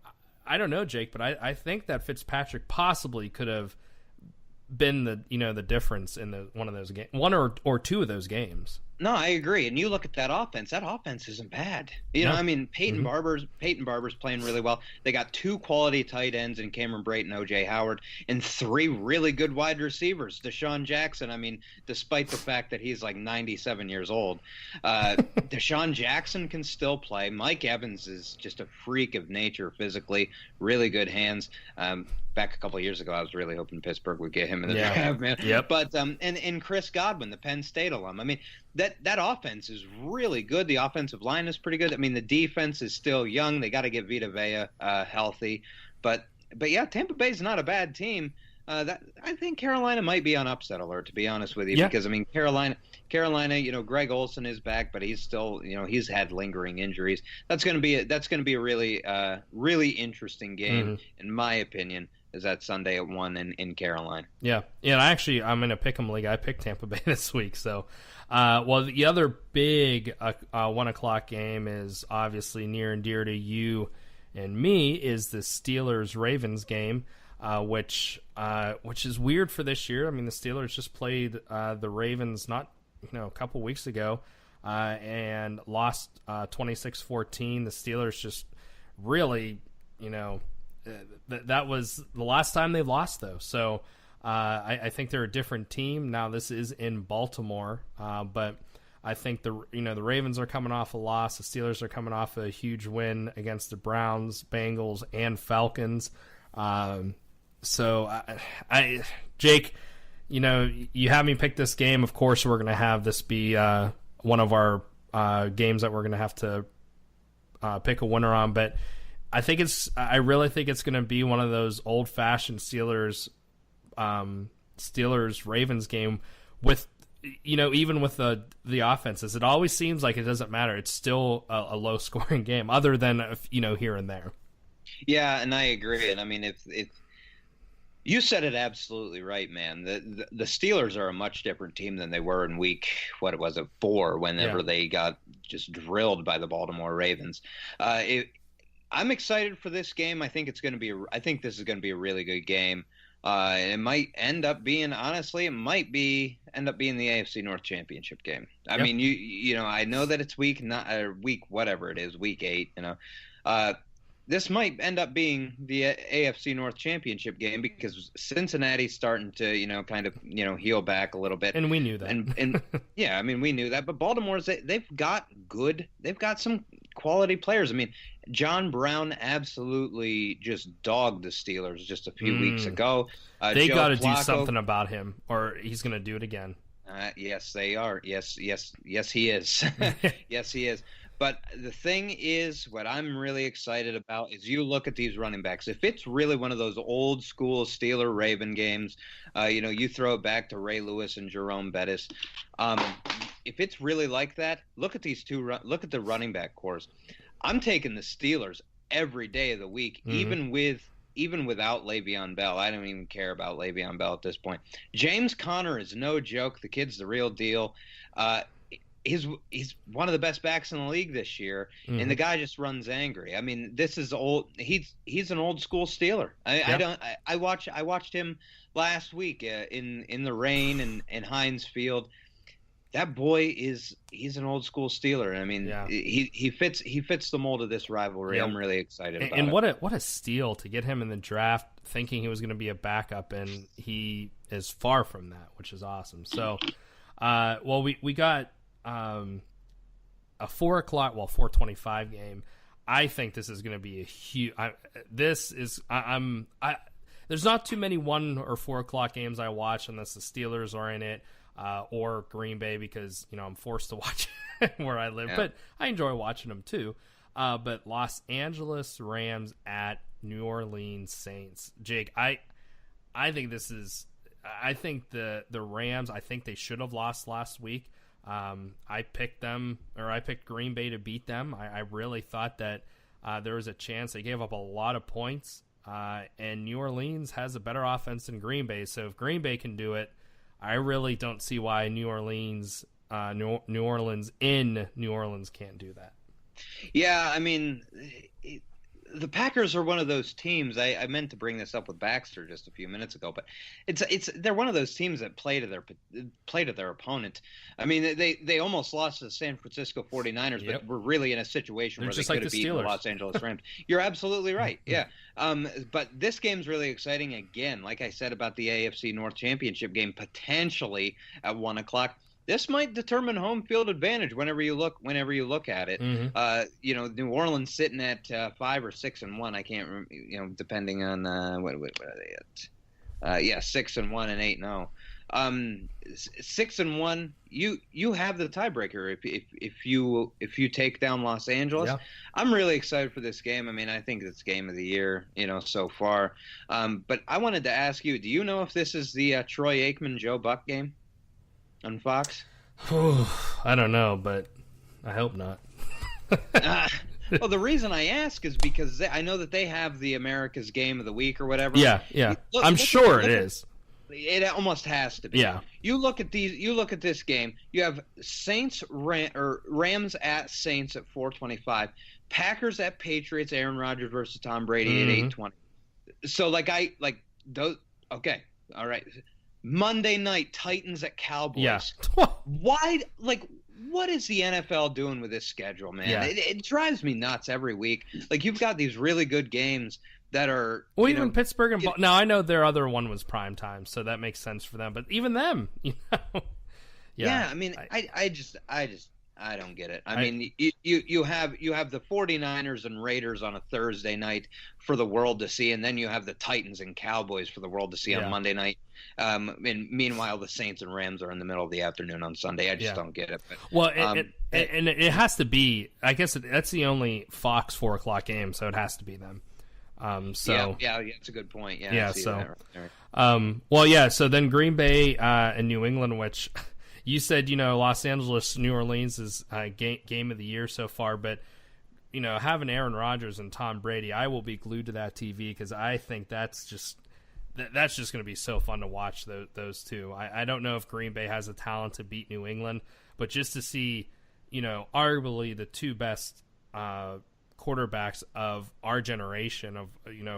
I don't know, Jake, but I think that Fitzpatrick possibly could have been the difference in one of those games, one or two of those games. No, I agree. And you look at that offense. That offense isn't bad. You know, I mean, Peyton Barber's playing really well. They got 2 quality tight ends in Cameron Brate and O.J. Howard, and 3 really good wide receivers. Deshaun Jackson, I mean, despite the fact that he's like 97 years old, Deshaun Jackson can still play. Mike Evans is just a freak of nature physically, really good hands. Back a couple of years ago, I was really hoping Pittsburgh would get him in the draft, man. Yep. But and Chris Godwin, the Penn State alum. I mean, that offense is really good. The offensive line is pretty good. I mean, the defense is still young. They got to get Vita Vea healthy. But yeah, Tampa Bay's not a bad team. I think Carolina might be on upset alert, to be honest with you, because I mean, Carolina, you know, Greg Olsen is back, but he's still, you know, he's had lingering injuries. That's going to be a really interesting game, in my opinion. Is that Sunday at 1 in Carolina? Yeah. I'm in a pick'em league. I picked Tampa Bay this week. So, well, the other big 1 o'clock game is obviously near and dear to you and me, is the Steelers-Ravens game, which is weird for this year. I mean, the Steelers just played the Ravens a couple weeks ago and lost 26-14. The Steelers just really, you know, that was the last time they lost, though. So I think they're a different team now. This is in Baltimore, but I think the Ravens are coming off a loss. The Steelers are coming off a huge win against the Browns, Bengals, and Falcons. So Jake, you know, you have me pick this game. Of course, we're going to have this be one of our games that we're going to have to pick a winner on, but I really think it's going to be one of those old-fashioned Steelers Ravens game with, you know, even with the offenses. It always seems like it doesn't matter. It's still a low-scoring game, other than, you know, here and there. Yeah, and I agree. And I mean, if you said it absolutely right, man. The Steelers are a much different team than they were in week 4, whenever they got just drilled by the Baltimore Ravens. I'm excited for this game. I think this is going to be a really good game. It might end up being, honestly, the AFC North Championship game. I mean, you know, I know that it's week 8, you know, this might end up being the AFC North Championship game because Cincinnati's starting to, kind of, heal back a little bit. And we knew that. And yeah, I mean, we knew that. But Baltimore's, they've got some quality players. I mean, John Brown absolutely just dogged the Steelers just a few weeks ago. They got to do something about him, or he's going to do it again. Yes, they are. Yes, he is. Yes, he is. But the thing is, what I'm really excited about is you look at these running backs. If it's really one of those old school Steeler-Raven games, you throw it back to Ray Lewis and Jerome Bettis. If it's really like that, look at these two. Look at the running back cores. I'm taking the Steelers every day of the week, even without Le'Veon Bell. I don't even care about Le'Veon Bell at this point. James Conner is no joke. The kid's the real deal. He's one of the best backs in the league this year, and the guy just runs angry. I mean, this is old. He's an old school Steeler. I watched him last week in the rain in Heinz Field. That boy he's an old school Steeler. I mean, he fits the mold of this rivalry. Yeah. I'm really excited about it. And what a steal to get him in the draft, thinking he was going to be a backup, and he is far from that, which is awesome. So, we got a 4:25 game. I think this is going to be a huge. There's not too many 1 or 4 o'clock games I watch unless the Steelers are in it. Or Green Bay because, I'm forced to watch where I live. Yeah. But I enjoy watching them too. But Los Angeles Rams at New Orleans Saints. Jake, I think this is – I think the Rams, I think they should have lost last week. I picked Green Bay to beat them. I really thought that there was a chance. They gave up a lot of points. And New Orleans has a better offense than Green Bay. So if Green Bay can do it, I really don't see why New Orleans in New Orleans can't do that. Yeah, I mean, the Packers are one of those teams. I meant to bring this up with Baxter just a few minutes ago, but they're one of those teams that play to their opponent. I mean, they almost lost to the San Francisco 49ers, but were really in a situation where they could have beaten the Los Angeles Rams. You're absolutely right. Yeah. But this game's really exciting again. Like I said about the AFC North Championship game, potentially at 1 o'clock. This might determine home field advantage whenever you look at it. Mm-hmm. New Orleans sitting at 5 or 6-1. I can't remember. Depending on what are they at? 6-1 and 8-0. 6-1. You have the tiebreaker if you take down Los Angeles. Yeah. I'm really excited for this game. I mean, I think it's game of the year, so far. But I wanted to ask you: do you know if this is the Troy Aikman Joe Buck game on Fox? I don't know, but I hope not. Well, the reason I ask is because I know that they have the America's Game of the Week or whatever. Yeah. I'm sure it is. It almost has to be. Yeah. You look at this game. You have Rams at Saints at 4:25, Packers at Patriots, Aaron Rodgers versus Tom Brady at 8:20. So those. Okay, all right. Monday night, Titans at Cowboys. Yeah. Why? What is the NFL doing with this schedule, man? Yeah. It drives me nuts every week. You've got these really good games that are. Well, even Pittsburgh and now I know their other one was prime time, so that makes sense for them. But even them, Yeah, I mean, I don't get it. I mean, you have the 49ers and Raiders on a Thursday night for the world to see, and then you have the Titans and Cowboys for the world to see on Monday night. And meanwhile, the Saints and Rams are in the middle of the afternoon on Sunday. I just don't get it. But, well, it has to be. I guess that's the only Fox 4 o'clock game, so it has to be them. Yeah, it's a good point. Yeah. So, so then Green Bay and New England, which. You said, Los Angeles, New Orleans is game of the year so far, but, having Aaron Rodgers and Tom Brady, I will be glued to that TV because I think that's just going to be so fun to watch those two. I don't know if Green Bay has the talent to beat New England, but just to see, arguably the two best quarterbacks of our generation of,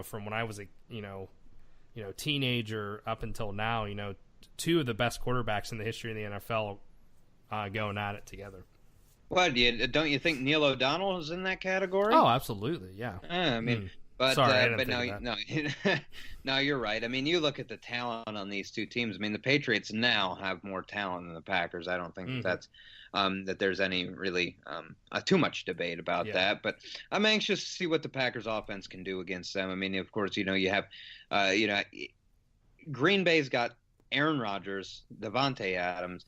from when I was a teenager up until now, two of the best quarterbacks in the history of the NFL going at it together. What, don't you think Neil O'Donnell is in that category? Oh, absolutely, yeah. I mean, but Sorry, I but didn't no, think of that. no, you're right. I mean, you look at the talent on these two teams. I mean, the Patriots now have more talent than the Packers. I don't think that's that there's any really too much debate about that. But I'm anxious to see what the Packers offense can do against them. I mean, of course, you have Green Bay's got Aaron Rodgers, Devontae Adams,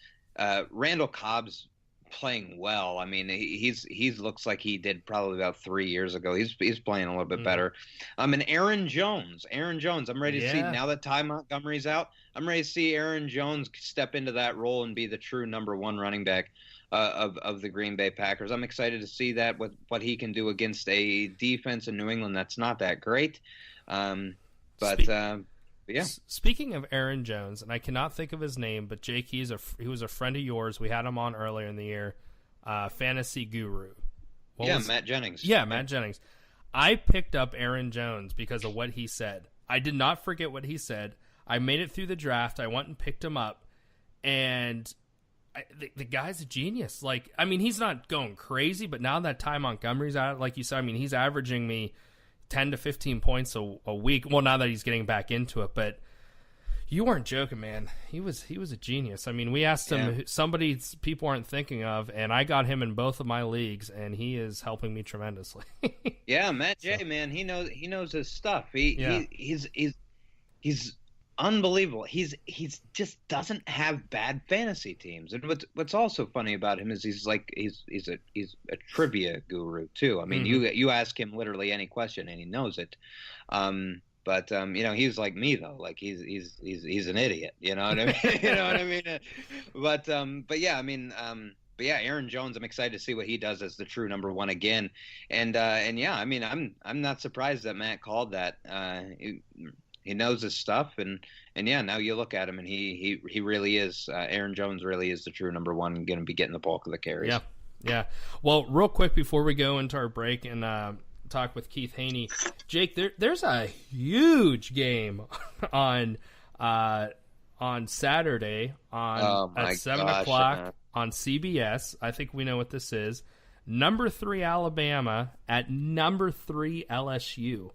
Randall Cobb's playing well. I mean, he's looks like he did probably about 3 years ago. He's playing a little bit better. And Aaron Jones. I'm ready to see, now that Ty Montgomery's out, I'm ready to see Aaron Jones step into that role and be the true number one running back of the Green Bay Packers. I'm excited to see that, what he can do against a defense in New England that's not that great. Yeah. Speaking of Aaron Jones, and I cannot think of his name, but Jake, he was a friend of yours. We had him on earlier in the year. Fantasy Guru. Matt Jennings. Yeah, Matt Jennings. I picked up Aaron Jones because of what he said. I did not forget what he said. I made it through the draft. I went and picked him up, and the guy's a genius. Like, I mean, he's not going crazy, but now that Ty Montgomery's out, like you said, I mean, he's averaging me 10 to 15 points a week. Well, now that he's getting back into it, but you weren't joking, man. He was a genius. I mean, we asked him somebody people aren't thinking of, and I got him in both of my leagues, and he is helping me tremendously. Yeah, Matt J, man, he knows his stuff. He's unbelievable. He's just doesn't have bad fantasy teams. And what's also funny about him is he's a trivia guru too. I mean, you ask him literally any question and he knows it. But he's like me though. Like he's an idiot. You know what I mean? You know what I mean? But yeah, Aaron Jones, I'm excited to see what he does as the true number one again. And yeah, I mean, I'm not surprised that Matt called that. He knows his stuff, and yeah, now you look at him, and he really is. Aaron Jones really is the true number one, going to be getting the bulk of the carries. Yeah. Well, real quick before we go into our break and talk with Keith Haney, Jake, there's a huge game on Saturday at 7 o'clock on CBS. I think we know what this is. Number 3 Alabama at number 3 LSU.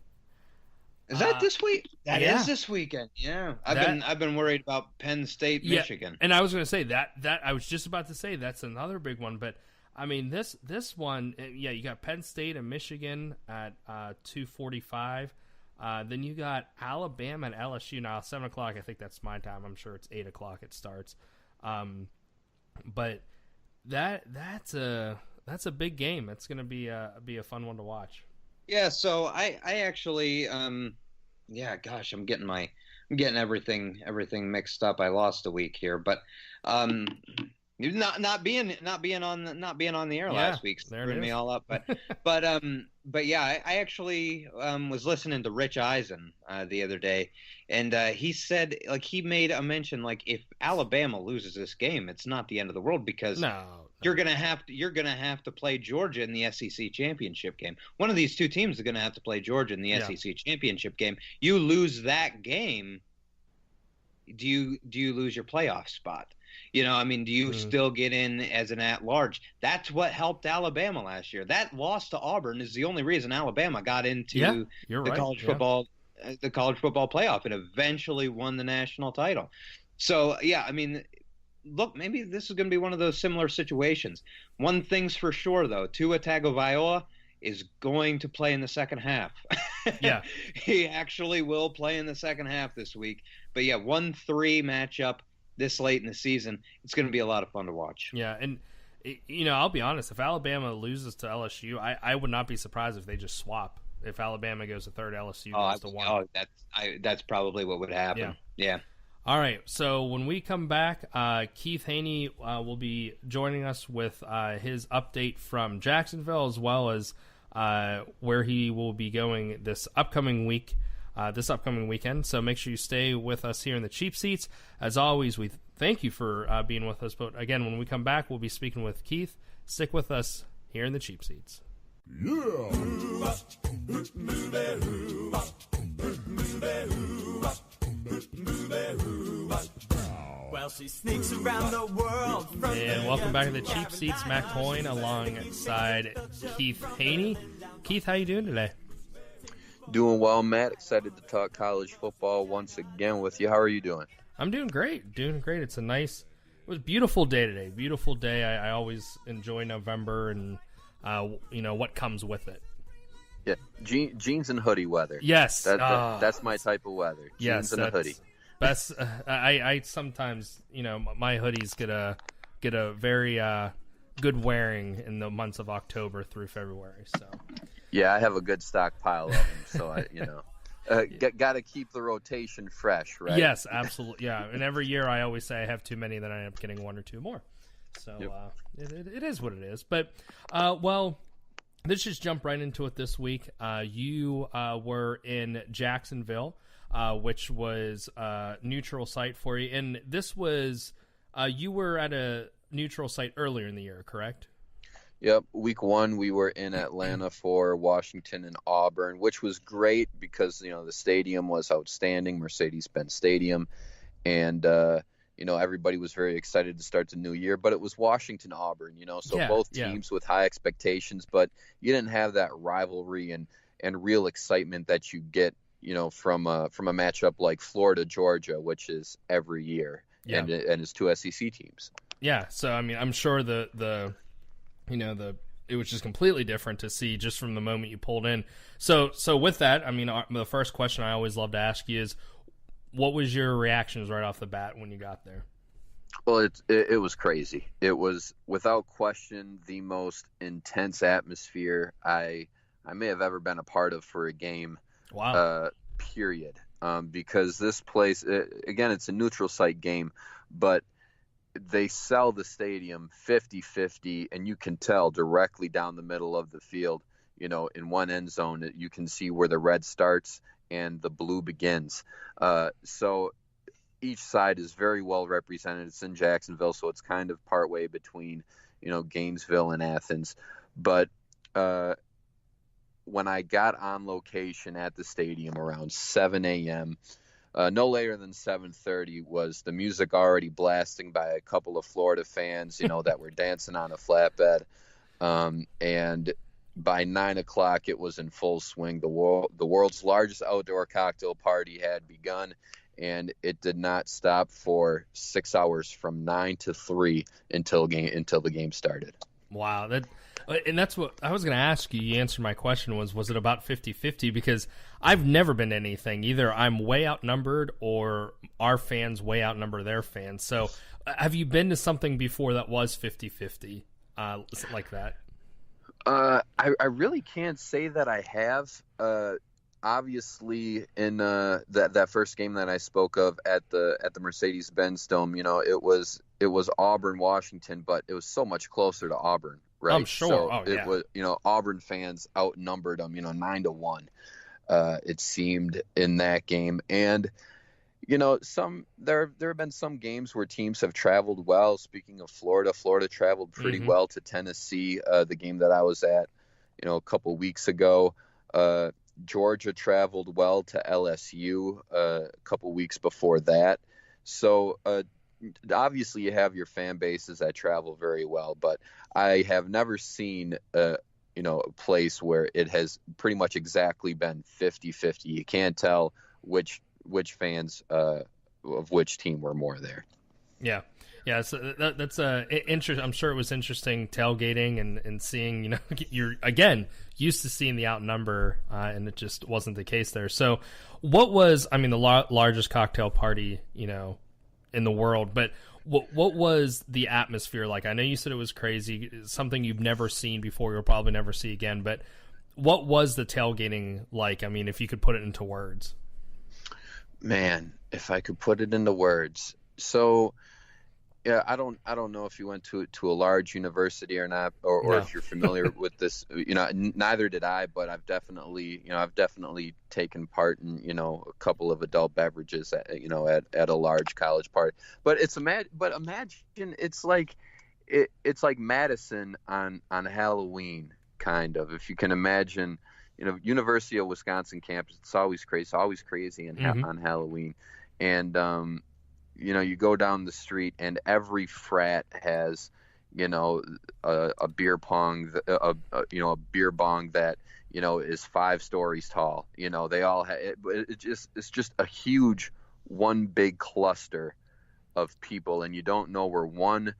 Is that this week? That is this weekend. Yeah, I've been worried about Penn State, Michigan. And I was going to say that I was just about to say that's another big one. But I mean this one, you got Penn State and Michigan at 2:45. Then you got Alabama and LSU now 7 o'clock. I think that's my time. I'm sure it's 8 o'clock it starts. But that's a big game. It's going to be a fun one to watch. Yeah, so I actually I'm getting everything mixed up. I lost a week here, but not being on the air last week screwed me all up. But yeah, I actually was listening to Rich Eisen the other day, and he said, like, he made a mention, like, if Alabama loses this game, it's not the end of the world, because you're gonna have to play Georgia in the SEC championship game. One of these two teams is gonna have to play Georgia in the SEC championship game. You lose that game, do you lose your playoff spot? You know, I mean, do you still get in as an at-large? That's what helped Alabama last year. That loss to Auburn is the only reason Alabama got into the college football playoff and eventually won the national title. So, yeah, I mean, look, maybe this is going to be one of those similar situations. One thing's for sure, though. Tua Tagovailoa is going to play in the second half. Yeah. He actually will play in the second half this week. But, yeah, 1-3 matchup this late in the season. It's going to be a lot of fun to watch. Yeah, and, you know, I'll be honest. If Alabama loses to LSU, I would not be surprised if they just swap. If Alabama goes to third, LSU goes to 1. That's probably what would happen. Yeah. All right, so when we come back, Keith Haney will be joining us with his update from Jacksonville, as well as where he will be going this upcoming weekend. So make sure you stay with us here in the Cheap Seats. As always, we thank you for being with us. But again, when we come back, we'll be speaking with Keith. Stick with us here in the Cheap Seats. Well, she sneaks around the world. And welcome back to the Cheap Seats. Matt Coyne alongside Keith Haney. Keith, how you doing today? Doing well, Matt. Excited to talk college football once again with you. How are you doing? I'm doing great. It's a nice, it was a beautiful day today. Beautiful day. I always enjoy November and, what comes with it. Yeah, jeans and hoodie weather. Yes. That's my type of weather. Jeans and a hoodie. Best. I sometimes, my hoodies get a very good wearing in the months of October through February. So. Yeah, I have a good stockpile of them, so got to keep the rotation fresh, right? Yes, absolutely. Yeah, and every year I always say I have too many, then I end up getting one or two more. So it is what it is. But let's just jump right into it this week. You were in Jacksonville, which was a neutral site for you, and this was you were at a neutral site earlier in the year, correct? Yep. Week 1, we were in Atlanta for Washington and Auburn, which was great because, the stadium was outstanding, Mercedes-Benz Stadium. And, everybody was very excited to start the new year. But it was Washington-Auburn, so both teams with high expectations. But you didn't have that rivalry and real excitement that you get, from a matchup like Florida-Georgia, which is every year. Yeah. And it's 2 SEC teams. Yeah. So, I'm sure it was just completely different to see just from the moment you pulled in. So with that, the first question I always love to ask you is, what was your reactions right off the bat when you got there? Well, it was crazy. It was without question the most intense atmosphere I may have ever been a part of for a game. Wow. Period. Because this place, again, it's a neutral site game, but they sell the stadium 50-50, and you can tell directly down the middle of the field, in one end zone, you can see where the red starts and the blue begins. So each side is very well represented. It's in Jacksonville, so it's kind of partway between, Gainesville and Athens. But when I got on location at the stadium around 7 a.m., no later than 7:30 was the music already blasting by a couple of Florida fans, that were dancing on a flatbed. And by 9 o'clock, it was in full swing. The world's largest outdoor cocktail party had begun, and it did not stop for 6 hours from 9 to 3 until the game started. Wow. And that's what I was going to ask you. You answered my question was it about 50-50? Because I've never been to anything. Either I'm way outnumbered or our fans way outnumber their fans. So have you been to something before that was 50-50 like that? I really can't say that I have. Obviously, in that first game that I spoke of at the Mercedes-Benz Dome, it was Auburn, Washington, but it was so much closer to Auburn. Right. I'm sure. So it was, Auburn fans outnumbered them, 9-1. It seemed in that game, and there have been some games where teams have traveled well. Speaking of Florida traveled pretty well to Tennessee. The game that I was at, a couple weeks ago. Georgia traveled well to LSU a couple weeks before that. So obviously you have your fan bases that travel very well, but I have never seen a place where it has pretty much exactly been 50-50. You can't tell which fans of which team were more there. Yeah. So that's interesting. I'm sure it was interesting tailgating and seeing, you're again used to seeing the outnumber, and it just wasn't the case there. So, what was the largest cocktail party in the world? But what was the atmosphere like? I know you said it was crazy, something you've never seen before, you'll probably never see again. But what was the tailgating like? If you could put it into words. Man, if I could put it into words, so. Yeah, I don't know if you went to a large university or not, or no. If you're familiar with this. Neither did I, but I've definitely taken part in a couple of adult beverages at a large college party. But imagine it's like Madison on Halloween, kind of. If you can imagine, University of Wisconsin campus, it's always crazy on Halloween, and you go down the street and every frat has, a beer pong, a beer bong that, is 5 stories tall. They all have it's just a huge one big cluster of people, and you don't know where one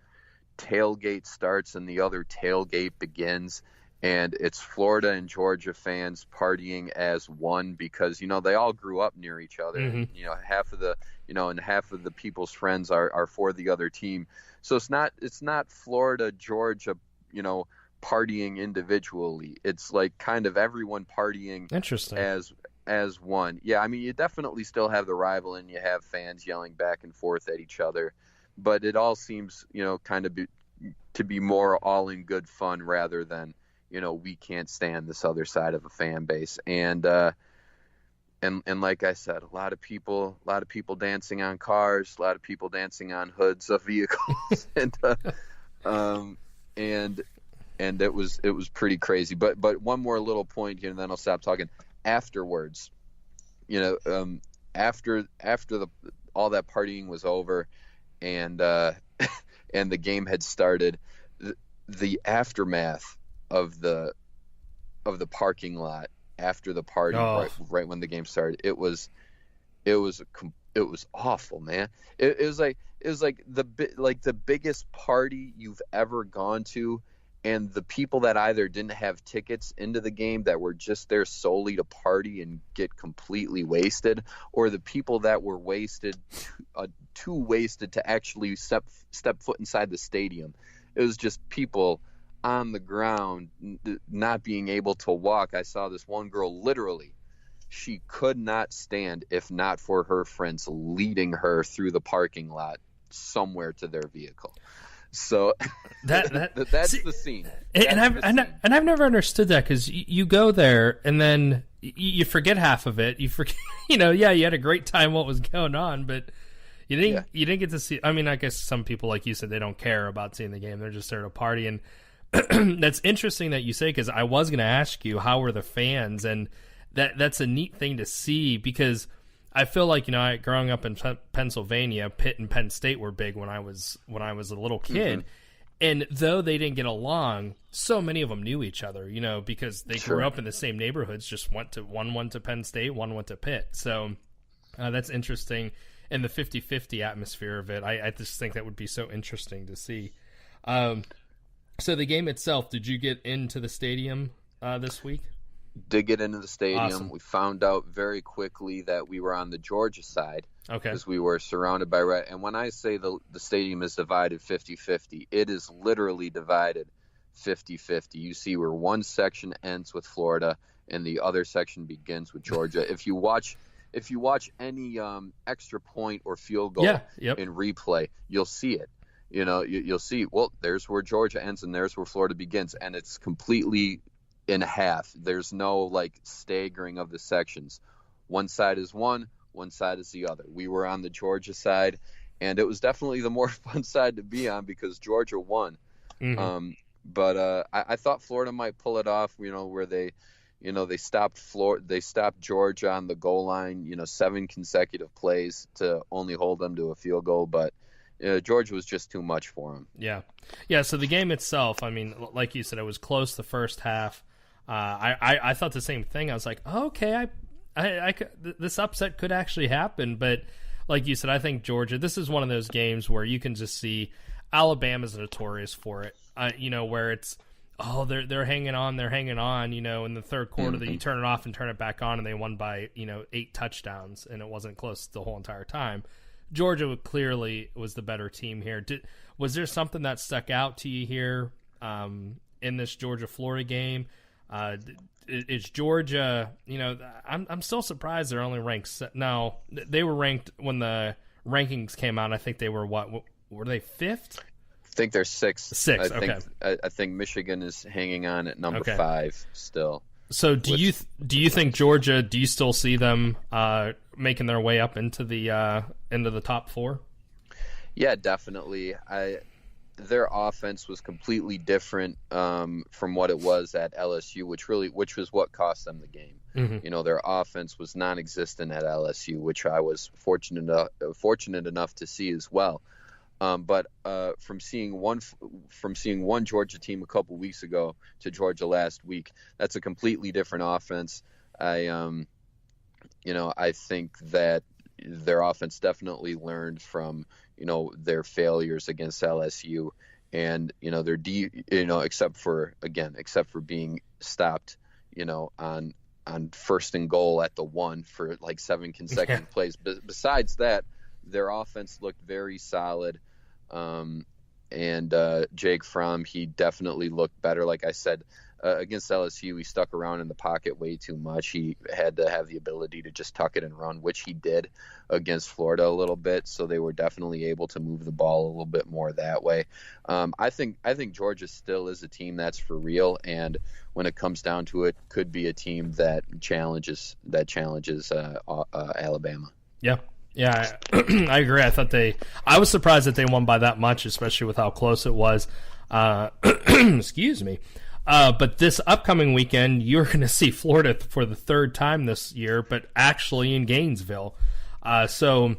tailgate starts and the other tailgate begins. And it's Florida and Georgia fans partying as one because, they all grew up near each other. Mm-hmm. And, half of the people's friends are for the other team. So it's not Florida, Georgia, partying individually. It's like kind of everyone partying as one. Yeah, I mean, you definitely still have the rival and you have fans yelling back and forth at each other, but it all seems, kind of to be more all in good fun rather than, we can't stand this other side of a fan base. And like I said, a lot of people dancing on cars, a lot of people dancing on hoods of vehicles, and it was pretty crazy. But one more little point here, and then I'll stop talking. Afterwards, after all that partying was over, and and the game had started, the aftermath of the parking lot after the party, right when the game started, it was awful, man. It was like the biggest party you've ever gone to, and the people that either didn't have tickets into the game that were just there solely to party and get completely wasted, or the people that were too wasted to actually step foot inside the stadium. It was just people on the ground not being able to walk. I saw this one girl, literally, she could not stand if not for her friends leading her through the parking lot somewhere to their vehicle. So that's the scene. I've never understood that, because you go there and then you forget half of it. You forget, you had a great time what was going on, but you didn't get to see. I mean, I guess some people, like you said, they don't care about seeing the game. They're just there to party. And that's interesting that you say, because I was going to ask you, how were the fans? And that's a neat thing to see, because I feel like, growing up in Pennsylvania, Pitt and Penn State were big when I was a little kid. Mm-hmm. And though they didn't get along, so many of them knew each other, because they grew up in the same neighborhoods, just one went to Penn State, one went to Pitt. So that's interesting. And the 50-50 atmosphere of it, I just think that would be so interesting to see. So the game itself, did you get into the stadium this week? Did get into the stadium. Awesome. We found out very quickly that we were on the Georgia side. Okay. Because we were surrounded by red. And when I say the stadium is divided 50-50, it is literally divided 50-50. You see where one section ends with Florida and the other section begins with Georgia. If you watch any extra point or field goal in replay, you'll see it. You'll see, well, there's where Georgia ends and there's where Florida begins, and it's completely in half. There's no staggering of the sections. One side is one side is the other. We were on the Georgia side, and it was definitely the more fun side to be on because Georgia won. Mm-hmm. But I thought Florida might pull it off, where they stopped Georgia on the goal line, 7 consecutive plays to only hold them to a field goal, but Georgia was just too much for him. Yeah. So the game itself, I mean, like you said, it was close the first half. I thought the same thing. I was like, okay, I this upset could actually happen. But like you said, I think Georgia, this is one of those games where you can just see Alabama's notorious for it. Where it's, they're hanging on, in the third quarter that you turn it off and turn it back on, and they won by 8 touchdowns, and it wasn't close the whole entire time. Georgia clearly was the better team here. Was there something that stuck out to you here in this Georgia-Florida game? Is Georgia, I'm still surprised they're only ranked. No, they were ranked when the rankings came out. I think they were were they 5th? I think they're 6th. Okay. I think Michigan is hanging on at number 5 still. So do you think Georgia? Do you still see them making their way up into the top 4? Yeah, definitely. their offense was completely different from what it was at LSU, which was what cost them the game. Mm-hmm. Their offense was non-existent at LSU, which I was fortunate enough to see as well. But from seeing one Georgia team a couple weeks ago to Georgia last week, that's a completely different offense. I think that their offense definitely learned from their failures against LSU, and except for being stopped on first and goal at the 1 for like 7 consecutive plays. But besides that, their offense looked very solid. And Jake Fromm, he definitely looked better. Like I said, against LSU, he stuck around in the pocket way too much. He had to have the ability to just tuck it and run, which he did against Florida a little bit. So they were definitely able to move the ball a little bit more that way. I think Georgia still is a team that's for real, and when it comes down to it, could be a team that challenges Alabama. Yeah. Yeah, I agree. I was surprised that they won by that much, especially with how close it was. Excuse me. But this upcoming weekend, you're going to see Florida for the third time this year, but actually in Gainesville. So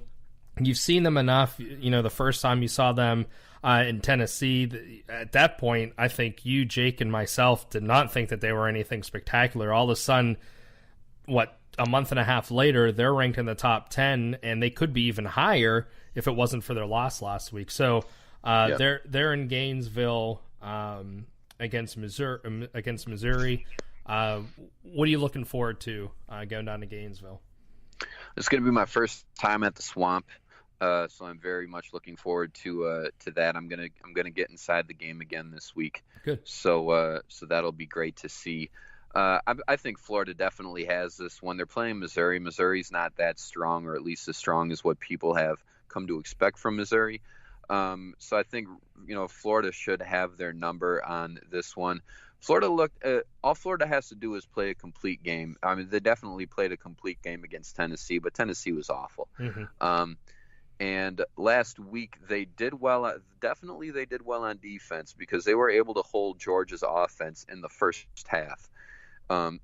you've seen them enough. The first time you saw them in Tennessee, at that point, I think you, Jake, and myself did not think that they were anything spectacular. All of a sudden, a month and a half later, they're ranked in the top 10, and they could be even higher if it wasn't for their loss last week. So they're in Gainesville against Missouri. What are you looking forward to going down to Gainesville? It's going to be my first time at the Swamp, so I'm very much looking forward to that. I'm gonna get inside the game again this week. Good. So that'll be great to see. I think Florida definitely has this one. They're playing Missouri. Missouri's not that strong, or at least as strong as what people have come to expect from Missouri. So I think, Florida should have their number on this one. All Florida has to do is play a complete game. I mean, they definitely played a complete game against Tennessee, but Tennessee was awful. Mm-hmm. And last week they did well. Definitely they did well on defense because they were able to hold Georgia's offense in the first half.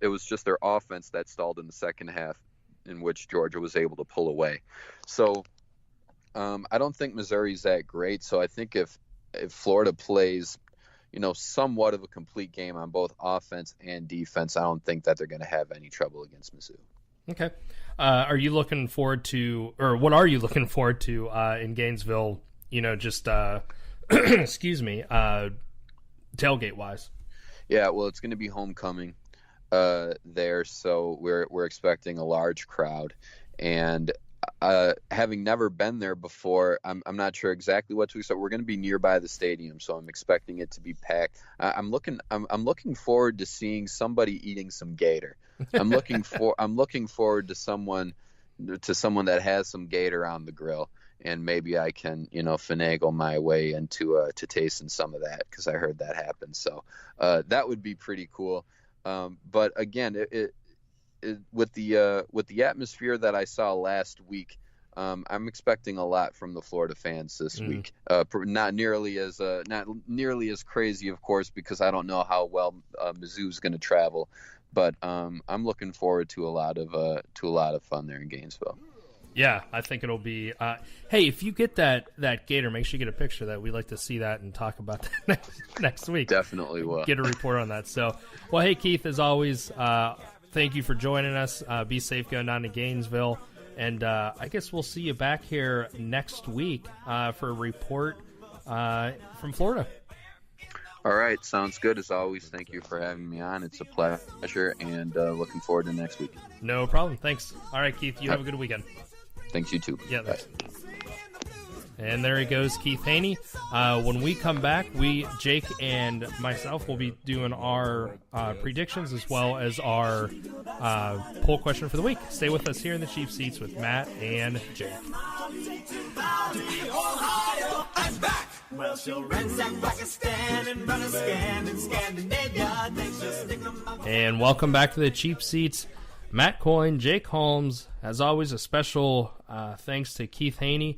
It was just their offense that stalled in the second half, in which Georgia was able to pull away. So I don't think Missouri's that great. So I think if Florida plays, somewhat of a complete game on both offense and defense, I don't think that they're going to have any trouble against Mizzou. Okay. Are you looking forward to, or what are you looking forward to in Gainesville? Excuse me, tailgate wise. Yeah, well, it's going to be homecoming there, so we're expecting a large crowd, and having never been there before, I'm not sure exactly what to expect. We're going to be nearby the stadium, so I'm expecting it to be packed. I'm looking forward to seeing somebody eating some gator. I'm looking forward to someone that has some gator on the grill, and maybe I can finagle my way into to tasting some of that, because I heard that happen. So that would be pretty cool. But again, with the atmosphere that I saw last week, I'm expecting a lot from the Florida fans this week. Not nearly as crazy, of course, because I don't know how well Mizzou's going to travel. But I'm looking forward to a lot of fun there in Gainesville. Yeah, I think it'll be. Hey, if you get that gator, make sure you get a picture of that. We'd like to see that and talk about that next week. Definitely will. Get a report on that. So, well, hey, Keith, as always, thank you for joining us. Be safe going down to Gainesville. And I guess we'll see you back here next week for a report from Florida. All right. Sounds good. As always, thank you for having me on. It's a pleasure, and looking forward to next week. No problem. Thanks. All right, Keith, you have a good weekend. Thanks, you too. Yeah, thanks. And there he goes, Keith Haney. When we come back, Jake and myself will be doing our predictions as well as our poll question for the week. Stay with us here in the Cheap Seats with Matt and Jake. And welcome back to the Cheap Seats. Matt Coyne, Jake Holmes. As always, a special thanks to Keith Haney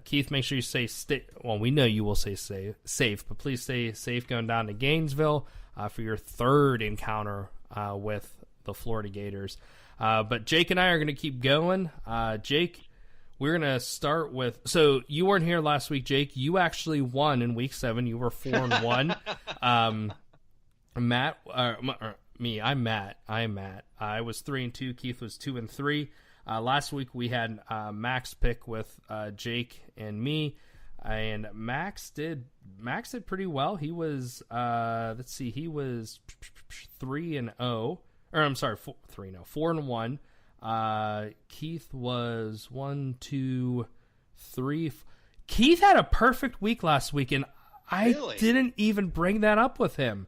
Keith, make sure you well, we know you will say safe, but please stay safe going down to Gainesville for your third encounter with the Florida Gators. But Jake and I are going to keep going. Jake, we're going to start with, so you weren't here last week, Jake. You actually won in week 7. You were 4-1. Matt, I'm Matt. I was 3-2. Keith was 2-3. Last week we had Max pick with Jake and me, and Max did pretty well. He was he was 3-0, or I'm sorry, 4-1. Keith was 1, 2, 3. Keith had a perfect week last week, and I didn't even bring that up with him.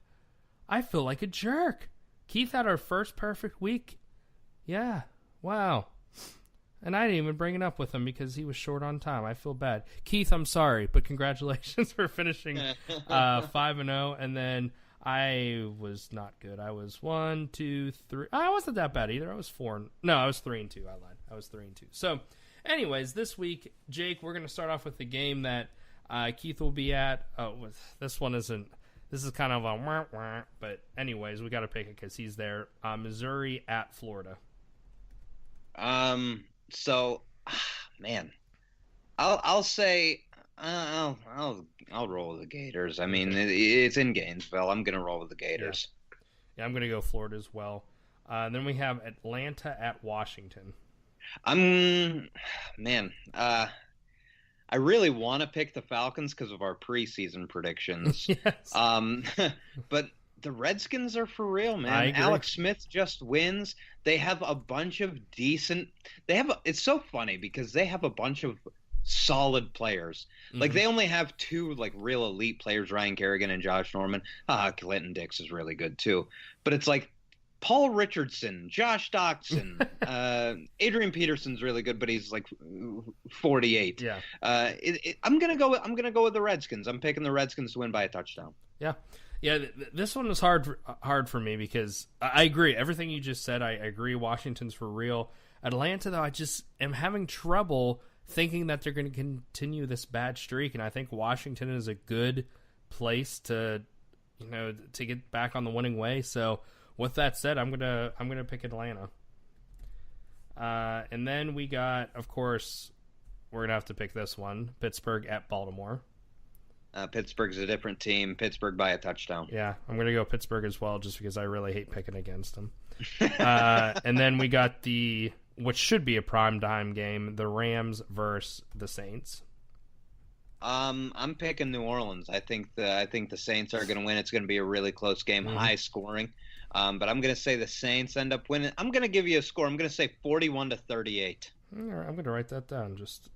I feel like a jerk. Keith had our first perfect week. Yeah. Wow. And I didn't even bring it up with him because he was short on time. I feel bad. Keith, I'm sorry, but congratulations for finishing 5-0. And then I was not good. I was 1, 2, 3. I wasn't that bad either. I was 4. No, I was 3-2. I lied. I was 3-2. So, anyways, this week, Jake, we're going to start off with the game that Keith will be at. This one isn't. This is kind of a wah, but anyways, we got to pick it because he's there. Missouri at Florida. So, man, I'll say I'll roll with the Gators. I mean, it's in Gainesville. I'm gonna roll with the Gators. Yeah, I'm gonna go Florida as well. Then we have Atlanta at Washington. I really want to pick the Falcons because of our preseason predictions. Yes. But the Redskins are for real, man. Alex Smith just wins. They have a bunch of decent. It's so funny because they have a bunch of solid players. Mm-hmm. Like they only have 2 like real elite players, Ryan Kerrigan and Josh Norman. Clinton-Dix is really good too. But it's like Paul Richardson, Josh Doxson, Adrian Peterson's really good, but he's like 48. Yeah. I'm gonna go with the Redskins. I'm picking the Redskins to win by a touchdown. Yeah. Yeah, this one was hard for me because I agree. Everything you just said, I agree. Washington's for real. Atlanta, though, I just am having trouble thinking that they're going to continue this bad streak, and I think Washington is a good place to get back on the winning way. So, with that said, I'm gonna pick Atlanta. And then we got, of course, we're gonna have to pick this one: Pittsburgh at Baltimore. Pittsburgh's a different team. Pittsburgh by a touchdown. Yeah, I'm going to go Pittsburgh as well just because I really hate picking against them. And then we got which should be a primetime game, the Rams versus the Saints. I'm picking New Orleans. I think the Saints are going to win. It's going to be a really close game, high scoring. But I'm going to say the Saints end up winning. I'm going to give you a score. I'm going to say 41-38. All right, I'm going to write that down. Just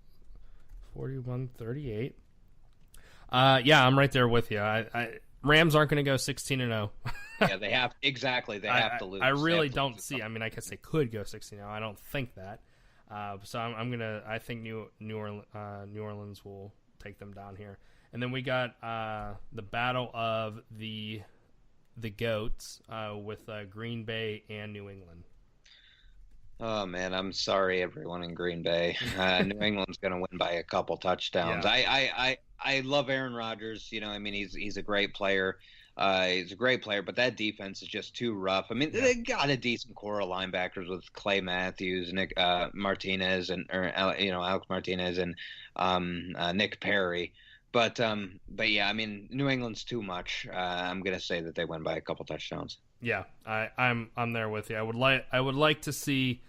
41-38. Yeah, I'm right there with you. Rams aren't going to go 16-0. Yeah, they have exactly. They have to lose. I really don't see. I mean, I guess they could go 16-0. I don't think that. So I'm gonna. I think New Orleans will take them down here. And then we got the battle of the goats with Green Bay and New England. Oh man, I'm sorry, everyone in Green Bay. New England's going to win by a couple touchdowns. Yeah. I love Aaron Rodgers. I mean, he's a great player. He's a great player, but that defense is just too rough. I mean, they got a decent core of linebackers with Clay Matthews, Nick Martinez, Alex Martinez, and Nick Perry. But yeah, I mean, New England's too much. I'm going to say that they win by a couple touchdowns. Yeah, I'm there with you. I would like to see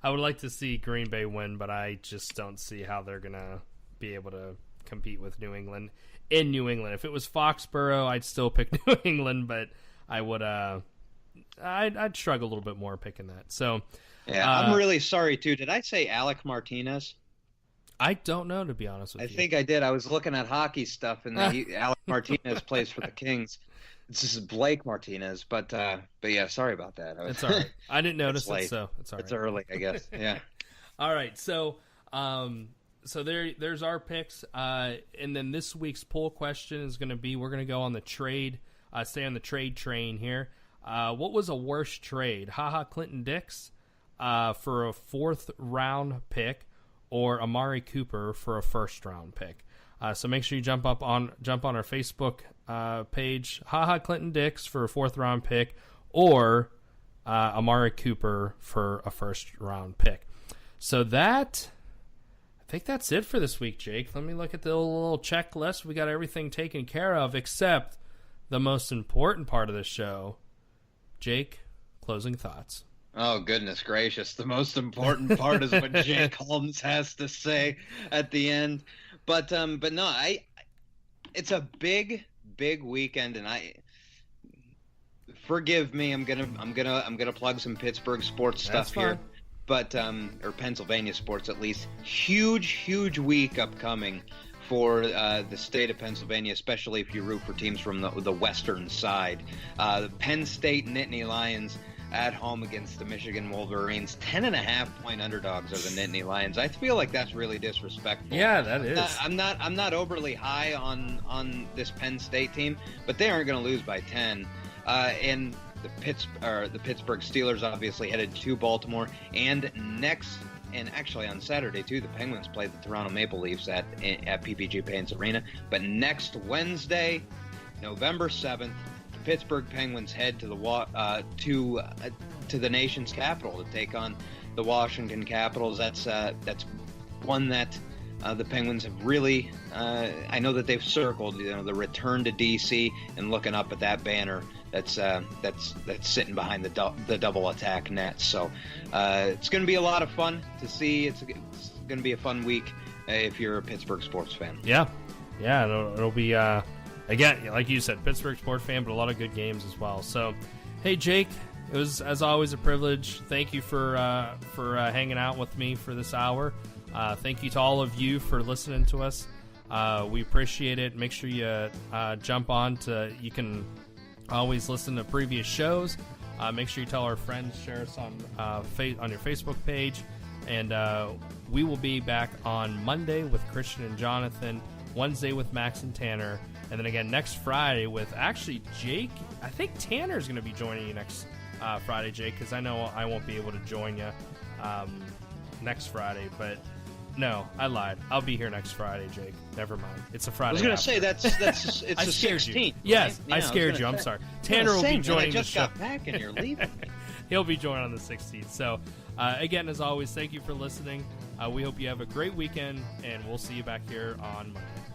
I would like to see Green Bay win, but I just don't see how they're gonna be able to compete with New England in New England. If it was Foxborough, I'd still pick New England, but I would I'd struggle a little bit more picking that. So yeah, I'm really sorry too. Did I say Alec Martinez? I don't know, to be honest with you. I think I did. I was looking at hockey stuff, and Alec Martinez plays for the Kings. This is Blake Martinez, but yeah, sorry about that. It's all right. I didn't notice it, so it's all right. It's early, I guess. Yeah. All right, so there's our picks, and then this week's poll question is going to be: we're going to go on the trade, stay on the trade train here. What was a worse trade? Clinton-Dix for a 4th round pick, or Amari Cooper for a first-round pick. So make sure you jump on our Facebook page, Clinton-Dix for a fourth-round pick, or Amari Cooper for a first-round pick. So I think that's it for this week, Jake. Let me look at the little checklist. We got everything taken care of except the most important part of the show. Jake, closing thoughts. Oh, goodness gracious. The most important part is what Jake Holmes has to say at the end. But no, it's a big weekend, and forgive me, I'm gonna plug some Pittsburgh sports stuff here. But or Pennsylvania sports at least. Huge week upcoming for the state of Pennsylvania, especially if you root for teams from the western side. The Penn State Nittany Lions at home against the Michigan Wolverines. 10.5-point underdogs are the Nittany Lions. I feel like that's really disrespectful. Yeah, that is. I'm not overly high on this Penn State team, but they aren't going to lose by 10. And the Pittsburgh Steelers obviously headed to Baltimore, and actually on Saturday too, the Penguins played the Toronto Maple Leafs at PPG Paints Arena. But next Wednesday, November 7th, the Pittsburgh Penguins head to the nation's capital to take on the Washington Capitals. That's one that the Penguins have really. I know that they've circled, the return to DC and looking up at that banner that's sitting behind the double attack net. So it's going to be a lot of fun to see. It's going to be a fun week if you're a Pittsburgh sports fan. Yeah, it'll be again, like you said, Pittsburgh sports fan, but a lot of good games as well. So, hey Jake, it was as always a privilege. Thank you for hanging out with me for this hour. Thank you to all of you for listening to us. We appreciate it. Make sure you jump on you can always listen to previous shows. Make sure you tell our friends, share us on your Facebook page. And we will be back on Monday with Christian and Jonathan, Wednesday with Max and Tanner, and then again next Friday with actually Jake. I think Tanner's going to be joining you next Friday, Jake, because I know I won't be able to join you next Friday, but no, I lied. I'll be here next Friday, Jake. Never mind. It's a Friday. I was going to say that's it's I the scared 16th. you. Yes, right? I scared you. I'm sorry. Tanner will be joining the show. I just got back and you're leaving me. He'll be joining on the 16th. So, again, as always, thank you for listening. We hope you have a great weekend, and we'll see you back here on Monday.